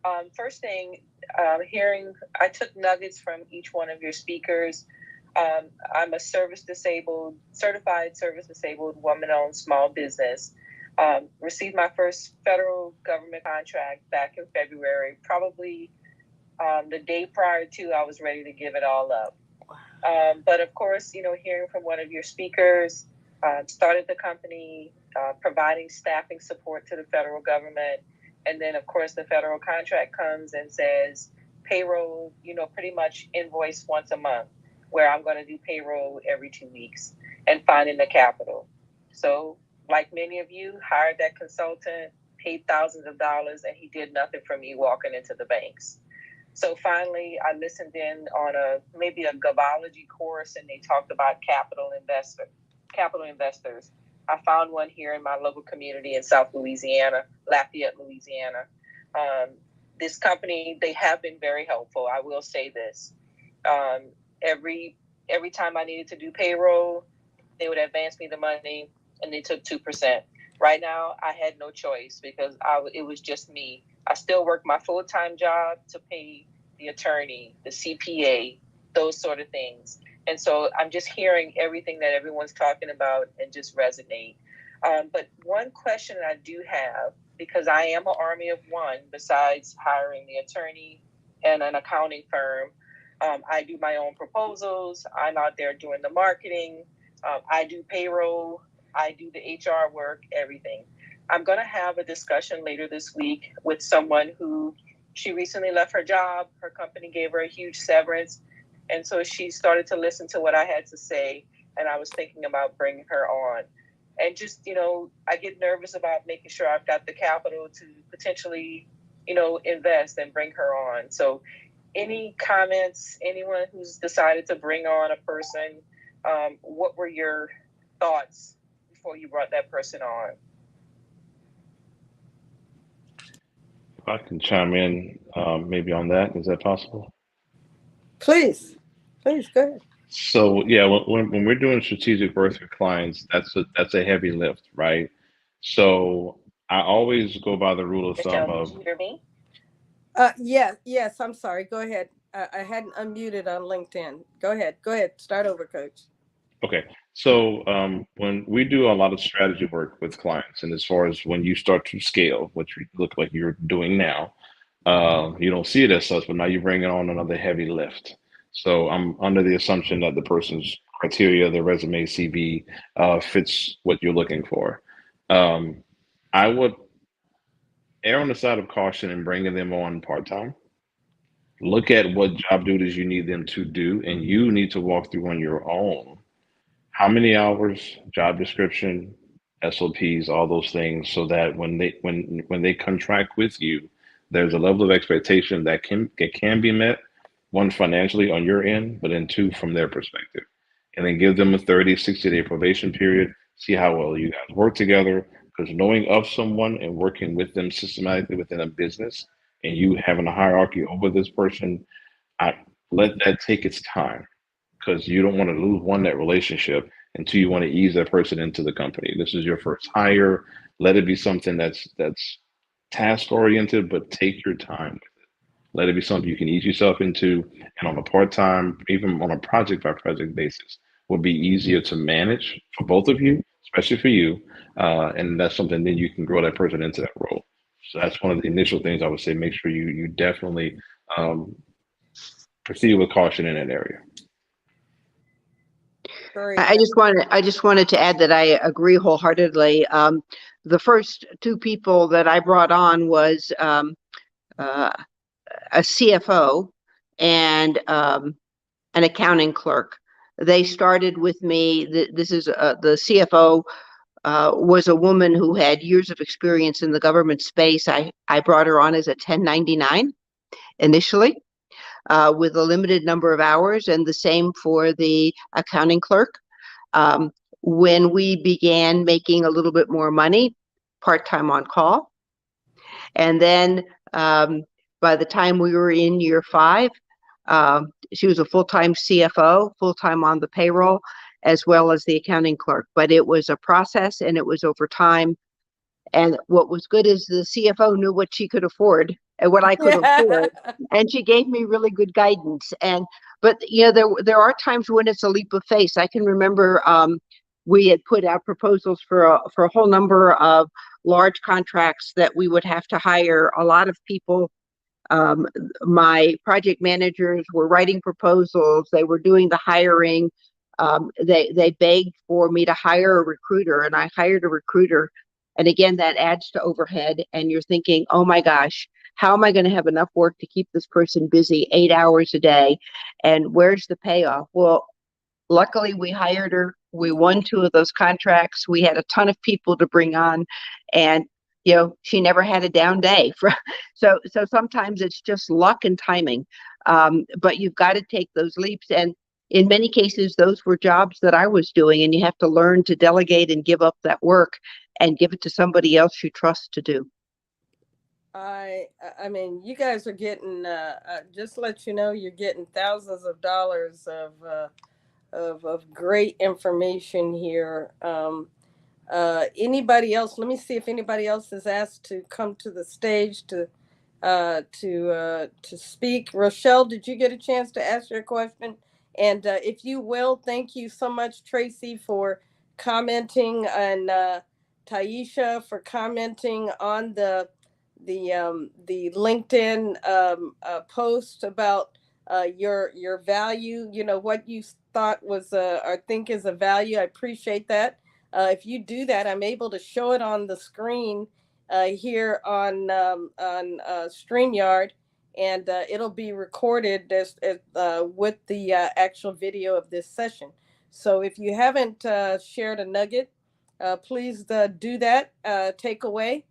in. First thing, I took nuggets from each one of your speakers. I'm a certified service-disabled woman-owned small business. Received my first federal government contract back in February, probably the day prior to I was ready to give it all up. But of course, hearing from one of your speakers, started the company, providing staffing support to the federal government. And then, of course, the federal contract comes and says payroll, pretty much invoice once a month, where I'm going to do payroll every 2 weeks and finding the capital. So like many of you, hired that consultant, paid thousands of dollars, and he did nothing for me walking into the banks. So finally, I listened in on maybe a gavology course, and they talked about capital investors. I found one here in my local community in South Louisiana, Lafayette, Louisiana. This company, they have been very helpful. I will say this. Every time I needed to do payroll, they would advance me the money, and they took 2%. Right now, I had no choice because it was just me. I still work my full-time job to pay the attorney, the CPA, those sort of things. And so I'm just hearing everything that everyone's talking about and just resonate. But one question I do have, because I am an army of one, besides hiring the attorney and an accounting firm, I do my own proposals. I'm out there doing the marketing. I do payroll. I do the HR work, everything. I'm going to have a discussion later this week with someone who she recently left her job. Her company gave her a huge severance. And so she started to listen to what I had to say. And I was thinking about bringing her on. And just, I get nervous about making sure I've got the capital to potentially, invest and bring her on. So any comments, anyone who's decided to bring on a person, what were your thoughts before you brought that person on? I can chime in maybe on that. Is that possible? Please go ahead. So yeah, when we're doing strategic work with clients, that's a heavy lift, right? So I always go by the rule of thumb Michelle, of. did you hear me? Yes. I'm sorry. Go ahead. I hadn't unmuted on LinkedIn. Go ahead. Start over, Coach. Okay. So when we do a lot of strategy work with clients, and as far as when you start to scale, which you look like you're doing now, you don't see it as such, but now you're bringing on another heavy lift. So I'm under the assumption that the person's criteria, their resume, CV, fits what you're looking for. Um, I would err on the side of caution in bringing them on part-time. Look at what job duties you need them to do, and you need to walk through on your own how many hours, job description, SOPs, all those things, so that when they contract with you, there's a level of expectation that can be met, one financially on your end, but then two from their perspective. And then give them a 30, 60-day probation period, see how well you guys work together. Because knowing of someone and working with them systematically within a business and you having a hierarchy over this person, I let that take its time because you don't want to lose one that relationship until you want to ease that person into the company. This is your first hire. Let it be something that's task oriented, but take your time. Let it be something you can ease yourself into, and on a part time, even on a project by project basis, will be easier to manage for both of you, especially for you. And that's something then you can grow that person into that role. So that's one of the initial things I would say. Make sure you definitely um, proceed with caution in that area. I just wanted to add that I agree wholeheartedly. The first two people that I brought on was a CFO and an accounting clerk. They started with me. This is the CFO was a woman who had years of experience in the government space. I brought her on as a 1099 initially. With a limited number of hours, and the same for the accounting clerk. When we began making a little bit more money, part-time on call. And then by the time we were in year 5, she was a full-time CFO, full-time on the payroll, as well as the accounting clerk. But it was a process and it was over time. And what was good is the CFO knew what she could afford and what I could afford, and she gave me really good guidance. But there are times when it's a leap of faith. I can remember we had put out proposals for a whole number of large contracts that we would have to hire a lot of people. My project managers were writing proposals. They were doing the hiring. They begged for me to hire a recruiter, and I hired a recruiter. And again, that adds to overhead. And you're thinking, oh my gosh, how am I going to have enough work to keep this person busy 8 hours a day? And where's the payoff? Well, luckily we hired her. We won 2 of those contracts. We had a ton of people to bring on, and she never had a down day. So sometimes it's just luck and timing. But you've got to take those leaps. And in many cases, those were jobs that I was doing, and you have to learn to delegate and give up that work and give it to somebody else you trust to do. I mean, you guys are getting, just to let you know, you're getting thousands of dollars of great information here. Anybody else? Let me see if anybody else is asked to come to the stage to speak. Rochelle, did you get a chance to ask your question? And if you will, thank you so much, Tracy, for commenting, and Taisha for commenting on the LinkedIn post about your value. What you thought was or think is a value. I appreciate that. If you do that, I'm able to show it on the screen here on StreamYard, and it'll be recorded with the actual video of this session. So if you haven't shared a nugget, please do that takeaway.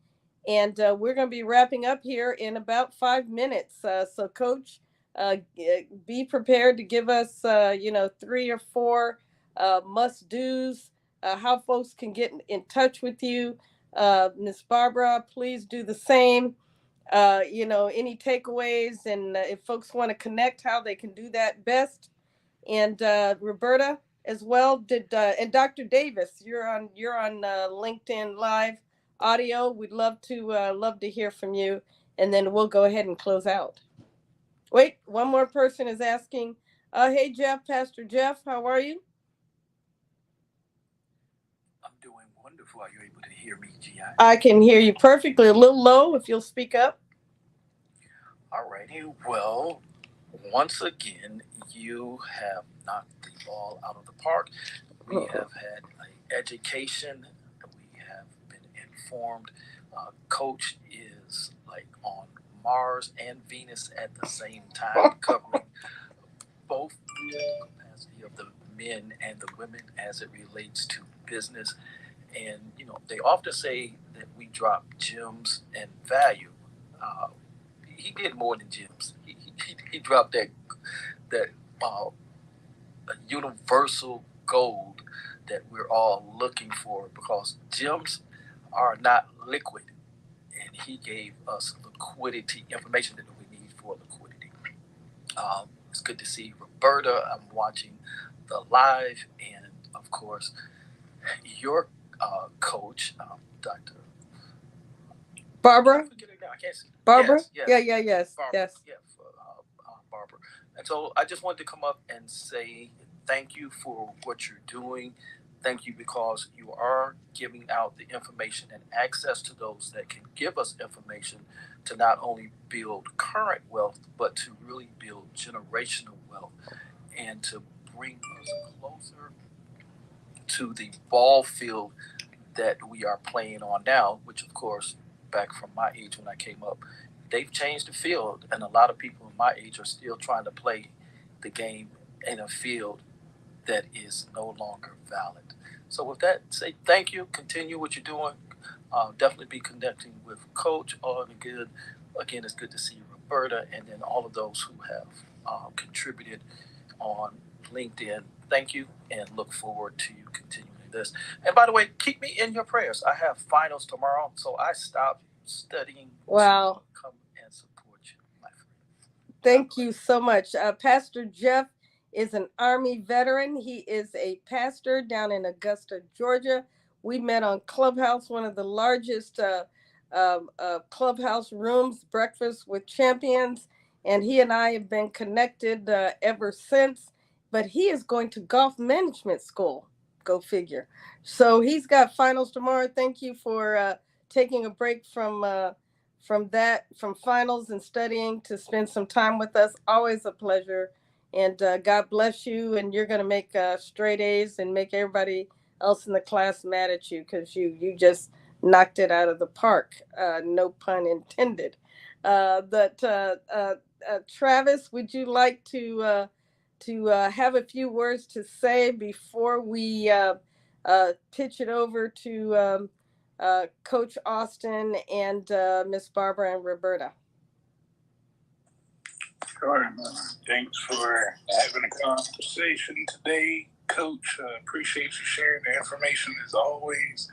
And we're going to be wrapping up here in about 5 minutes. So, Coach, be prepared to give us, 3 or 4 must-dos, how folks can get in touch with you. Miss Barbara, please do the same. Any takeaways, and if folks want to connect, how they can do that best. And Roberta as well. And Dr. Davis, you're on LinkedIn Live audio. We'd love to hear from you, and then we'll go ahead and close out. Wait, one more person is asking. Hey Jeff, Pastor Jeff, how are you? doing wonderful. Are you able to hear me, GI? I can hear you perfectly. A little low if you'll speak up. All righty. Well, once again, you have knocked the ball out of the park. We have had an education. We have been informed. Coach is like on Mars and Venus at the same time, covering both the capacity of the men and the women as it relates to business. And they often say that we drop gems and value. Uh, he did more than gems. He dropped that a universal gold that we're all looking for, because gems are not liquid, and he gave us liquidity information that we need for liquidity. It's good to see Roberta. I'm watching the live, and of course your coach, Dr. Barbara? I can't see. Barbara? Yes. Yes. Barbara. Yes. Yeah, Barbara. And so I just wanted to come up and say thank you for what you're doing. Thank you because you are giving out the information and access to those that can give us information to not only build current wealth, but to really build generational wealth and to bring us closer to the ball field that we are playing on now, which of course, back from my age when I came up, they've changed the field, and a lot of people in my age are still trying to play the game in a field that is no longer valid. So with that, say thank you. Continue what you're doing. Definitely be connecting with Coach. All the good. Again, it's good to see Roberta, and then all of those who have contributed on LinkedIn. Thank you, and look forward to you continuing this. And by the way, keep me in your prayers. I have finals tomorrow, so I stopped studying Wow. to come and support you, my friend. Thank you so much. Pastor Jeff is an Army veteran. He is a pastor down in Augusta, Georgia. We met on Clubhouse, one of the largest clubhouse rooms, Breakfast with Champions. And he and I have been connected ever since. But he is going to golf management school. Go figure. So he's got finals tomorrow. Thank you for taking a break from finals and studying to spend some time with us. Always a pleasure. And God bless you. And you're going to make straight A's and make everybody else in the class mad at you, because you just knocked it out of the park. No pun intended. Travis, would you like to have a few words to say before we pitch it over to Coach Austin and Miss Barbara and Roberta? Sure. Thanks for having a conversation today, Coach. Appreciate you sharing the information as always.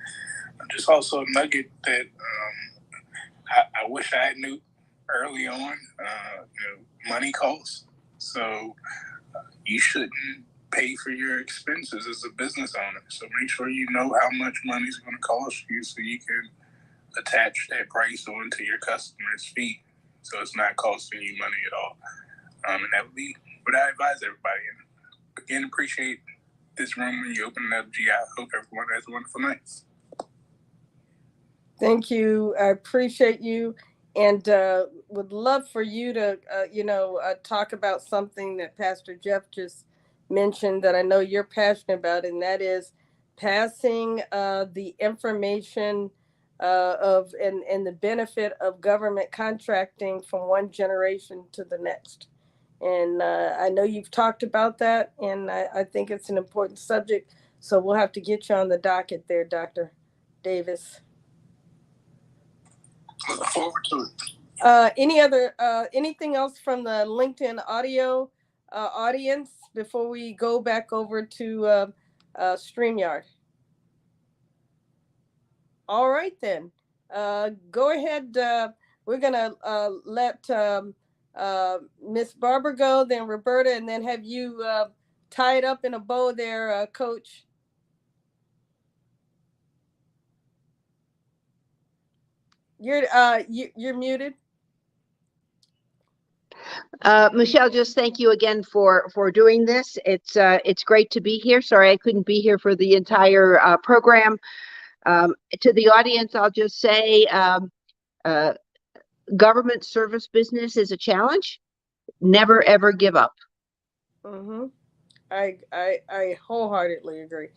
Just also a nugget that I wish I knew early on. Money costs, so you shouldn't pay for your expenses as a business owner. So make sure you know how much money is going to cost you, so you can attach that price onto your customer's fee, so it's not costing you money at all. And that would be what I advise everybody. And again, appreciate this room when you open it up, G. I hope everyone has a wonderful night. Thank you. I appreciate you, and would love for you to, talk about something that Pastor Jeff just mentioned that I know you're passionate about, and that is passing the information and the benefit of government contracting from one generation to the next. And I know you've talked about that, and I think it's an important subject. So we'll have to get you on the docket there, Dr. Davis. Look forward to it. Anything else from the LinkedIn audio audience before we go back over to StreamYard? All right, then. Go ahead. We're going to let Miss Barbara go, then Roberta, and then have you tie it up in a bow there, Coach. You're muted. Michelle, just thank you again for doing this. It's great to be here. Sorry I couldn't be here for the entire program. To the audience, I'll just say government service business is a challenge. Never ever give up. Mm-hmm. I wholeheartedly agree.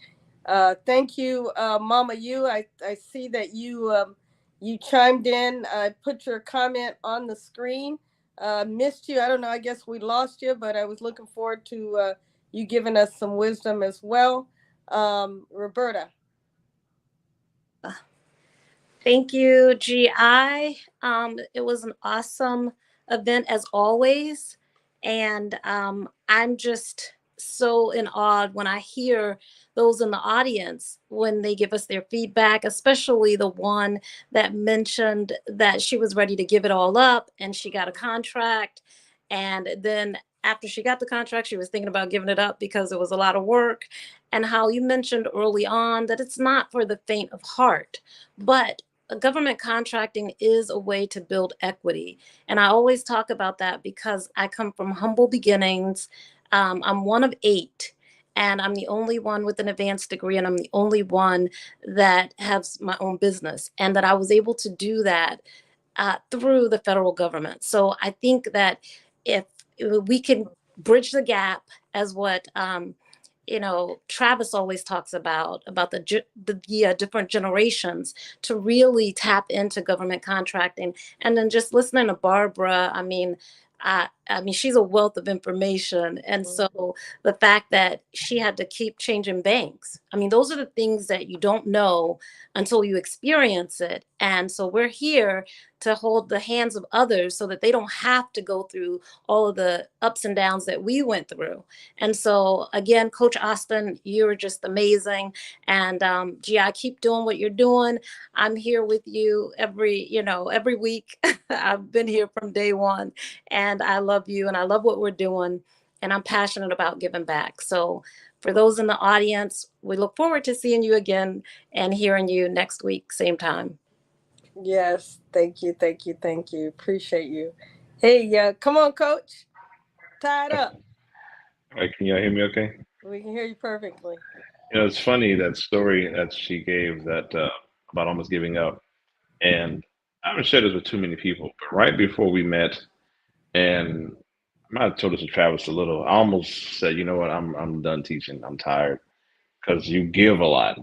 Thank you, Mama. I see that you chimed in. I put your comment on the screen. Missed you. I don't know. I guess we lost you, but I was looking forward to you giving us some wisdom as well. Roberta. Thank you, GI. It was an awesome event as always. And I'm just so in awe when I hear those in the audience when they give us their feedback, especially the one that mentioned that she was ready to give it all up and she got a contract. And then after she got the contract, she was thinking about giving it up because it was a lot of work. And how you mentioned early on that it's not for the faint of heart, but government contracting is a way to build equity. And I always talk about that because I come from humble beginnings. I'm one of 8, and I'm the only one with an advanced degree, and I'm the only one that has my own business, and that I was able to do that through the federal government. So I think that if we can bridge the gap, as what Travis always talks about the different generations, to really tap into government contracting. And then just listening to Barbara, I mean, she's a wealth of information. And so the fact that she had to keep changing banks, I mean, those are the things that you don't know until you experience it. And so we're here to hold the hands of others so that they don't have to go through all of the ups and downs that we went through. And so again, Coach Austin, you're just amazing. And I keep doing what you're doing. I'm here with you every week. I've been here from day one, and I love you and I love what we're doing, and I'm passionate about giving back. So for those in the audience, we look forward to seeing you again and hearing you next week, same time. Yes, thank you. Appreciate you. Hey, come on, Coach. Tie it up. All right, can y'all hear me okay? We can hear you perfectly. It's funny that story that she gave that about almost giving up. And I haven't shared this with too many people, but right before we met, and I might have told this to Travis a little, I almost said, you know what, I'm done teaching. I'm tired because you give a lot.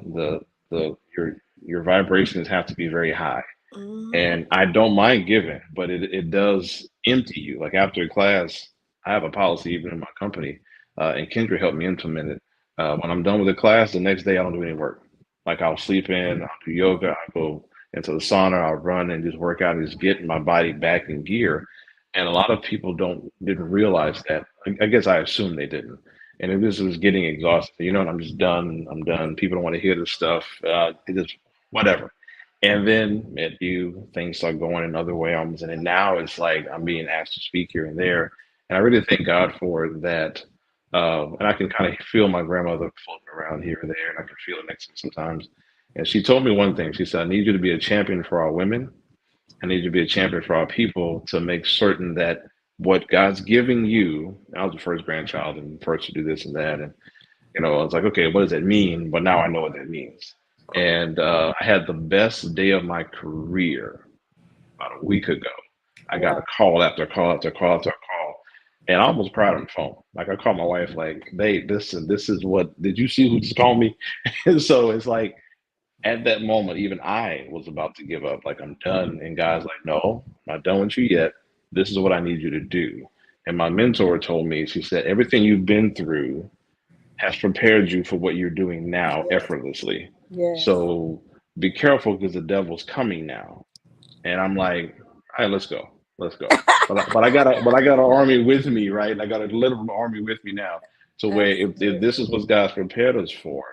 Your vibrations have to be very high. And I don't mind giving, but it does empty you. Like after class, I have a policy even in my company, and Kendra helped me implement it. When I'm done with the class, the next day I don't do any work. Like I'll sleep in, I'll do yoga, I'll go into the sauna, I'll run and just work out and just get my body back in gear. And a lot of people didn't realize that. I guess I assumed they didn't. And it was getting exhausted. And I'm just done. I'm done. People don't want to hear this stuff. It just whatever. And then met you, things start going another way almost. And then now it's like I'm being asked to speak here and there. And I really thank God for that. And I can kind of feel my grandmother floating around here and there, and I can feel it next to me sometimes. And she told me one thing. She said, I need you to be a champion for our women. I need you to be a champion for our people to make certain that what God's giving you, I was the first grandchild and first to do this and that. And, I was like, okay, what does that mean? But now I know what that means. And I had the best day of my career about a week ago. I got a call after call after call after call, and I almost cried on the phone. Like I called my wife, like, "Babe, this is what. Did you see who just called me?" And so it's like at that moment, even I was about to give up. Like I'm done, and God's like, "No, I'm not done with you yet. This is what I need you to do." And my mentor told me, she said, "Everything you've been through has prepared you for what you're doing now effortlessly. Yes. So be careful because the devil's coming now." And I'm like, all right, let's go. Let's go. But I got an army with me, right? I got a literal army with me now. So where if this is what God's prepared us for,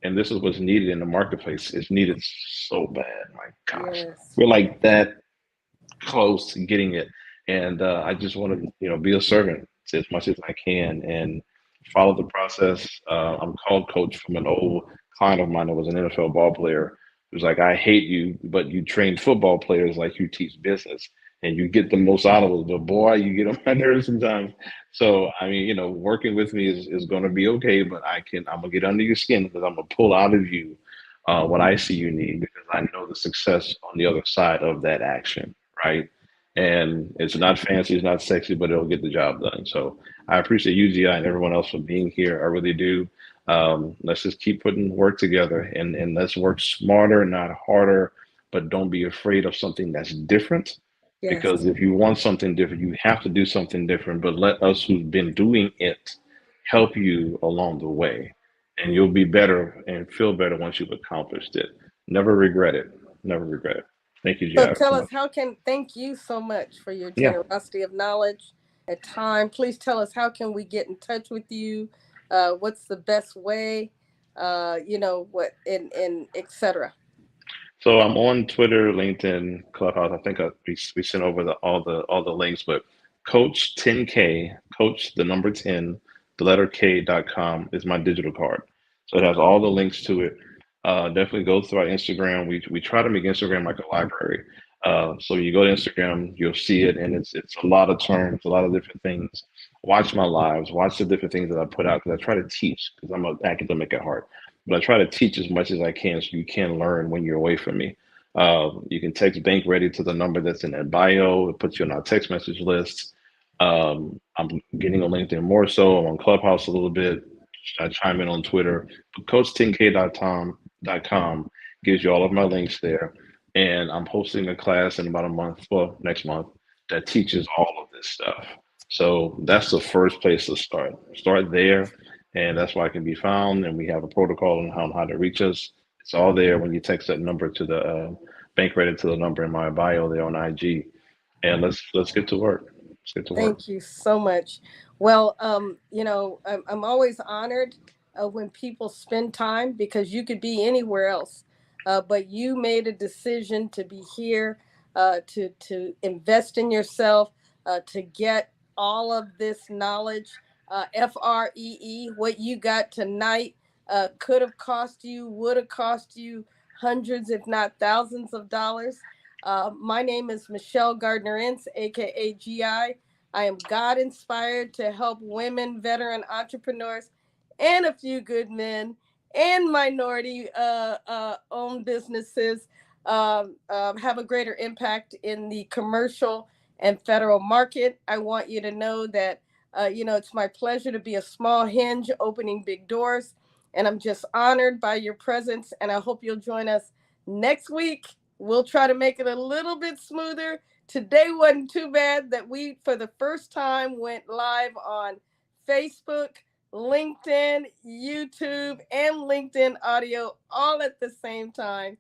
and this is what's needed in the marketplace, it's needed so bad. My gosh. Yes. We're like that close to getting it. And I just want to, be a servant as much as I can and follow the process. I'm called coach from an old client of mine that was an NFL ball player. It was like, I hate you, but you train football players like you teach business. and you get the most out of it. But boy, you get on my nerves sometimes. So I mean, working with me is going to be okay, but I'm gonna get under your skin because I'm gonna pull out of you what I see you need because I know the success on the other side of that action, right? And it's not fancy, it's not sexy, but it'll get the job done. So I appreciate you, GI, and everyone else for being here. I really do. Let's just keep putting work together and let's work smarter, not harder, but don't be afraid of something that's different. Yes. Because if you want something different, you have to do something different, but let us who've been doing it help you along the way. And you'll be better and feel better once you've accomplished it. Never regret it. Never regret it. Thank you, So GI, tell so us, much. thank you so much for your Yeah. generosity of knowledge and time. Please tell us, how can we get in touch with you? What's the best way? What, and et cetera. So I'm on Twitter, LinkedIn, Clubhouse. I think we sent over all the links, but Coach 10K, Coach the number 10, the letter K.com is my digital card. So it has all the links to it. Definitely go through our Instagram. We try to make Instagram like a library. So you go to Instagram, you'll see it, and it's a lot of terms, a lot of different things. Watch my lives, watch the different things that I put out because I try to teach because I'm an academic at heart. But I try to teach as much as I can so you can learn when you're away from me. You can text Bank Ready to the number that's in that bio. It puts you on our text message list. I'm getting on LinkedIn more so. I'm on Clubhouse a little bit. I chime in on Twitter. Coach10k.com gives you all of my links there. And I'm hosting a class in about a month, well, next month, that teaches all of this stuff. So that's the first place to start. Start there, and that's why I can be found. And we have a protocol on how to reach us. It's all there when you text that number to the bank ready to the number in my bio there on IG. And let's get to work. Let's get to work. Thank you so much. Well, I'm always honored when people spend time because you could be anywhere else, but you made a decision to be here, to invest in yourself, to get all of this knowledge. FREE, what you got tonight could have cost you, would have cost you hundreds, if not thousands of dollars. My name is Michelle Gardner-Ince, aka GI. I am God inspired to help women, veteran entrepreneurs, and a few good men and minority owned businesses have a greater impact in the commercial and federal market. I want you to know that, it's my pleasure to be a small hinge opening big doors. And I'm just honored by your presence. And I hope you'll join us next week. We'll try to make it a little bit smoother. Today wasn't too bad that we, for the first time, went live on Facebook, LinkedIn, YouTube, and LinkedIn audio all at the same time.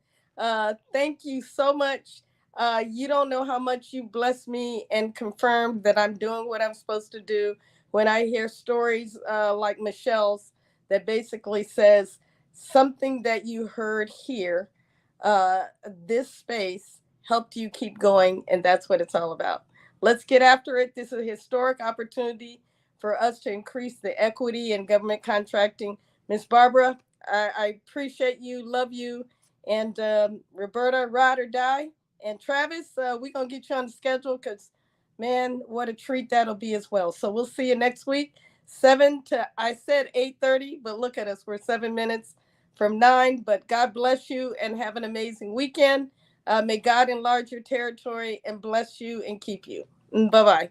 Thank you so much. You don't know how much you blessed me and confirmed that I'm doing what I'm supposed to do when I hear stories like Michelle's that basically says something that you heard here. Uh, this space helped you keep going, and that's what it's all about. Let's get after it. This is a historic opportunity for us to increase the equity in government contracting. Miss Barbara, I appreciate you, love you, and Roberta, ride or die, and Travis, we're gonna get you on the schedule because, man, what a treat that'll be as well. So we'll see you next week, 7 to, I said 8:30, but look at us, we're 7 minutes from 9. But God bless you and have an amazing weekend. May God enlarge your territory and bless you and keep you. Bye bye.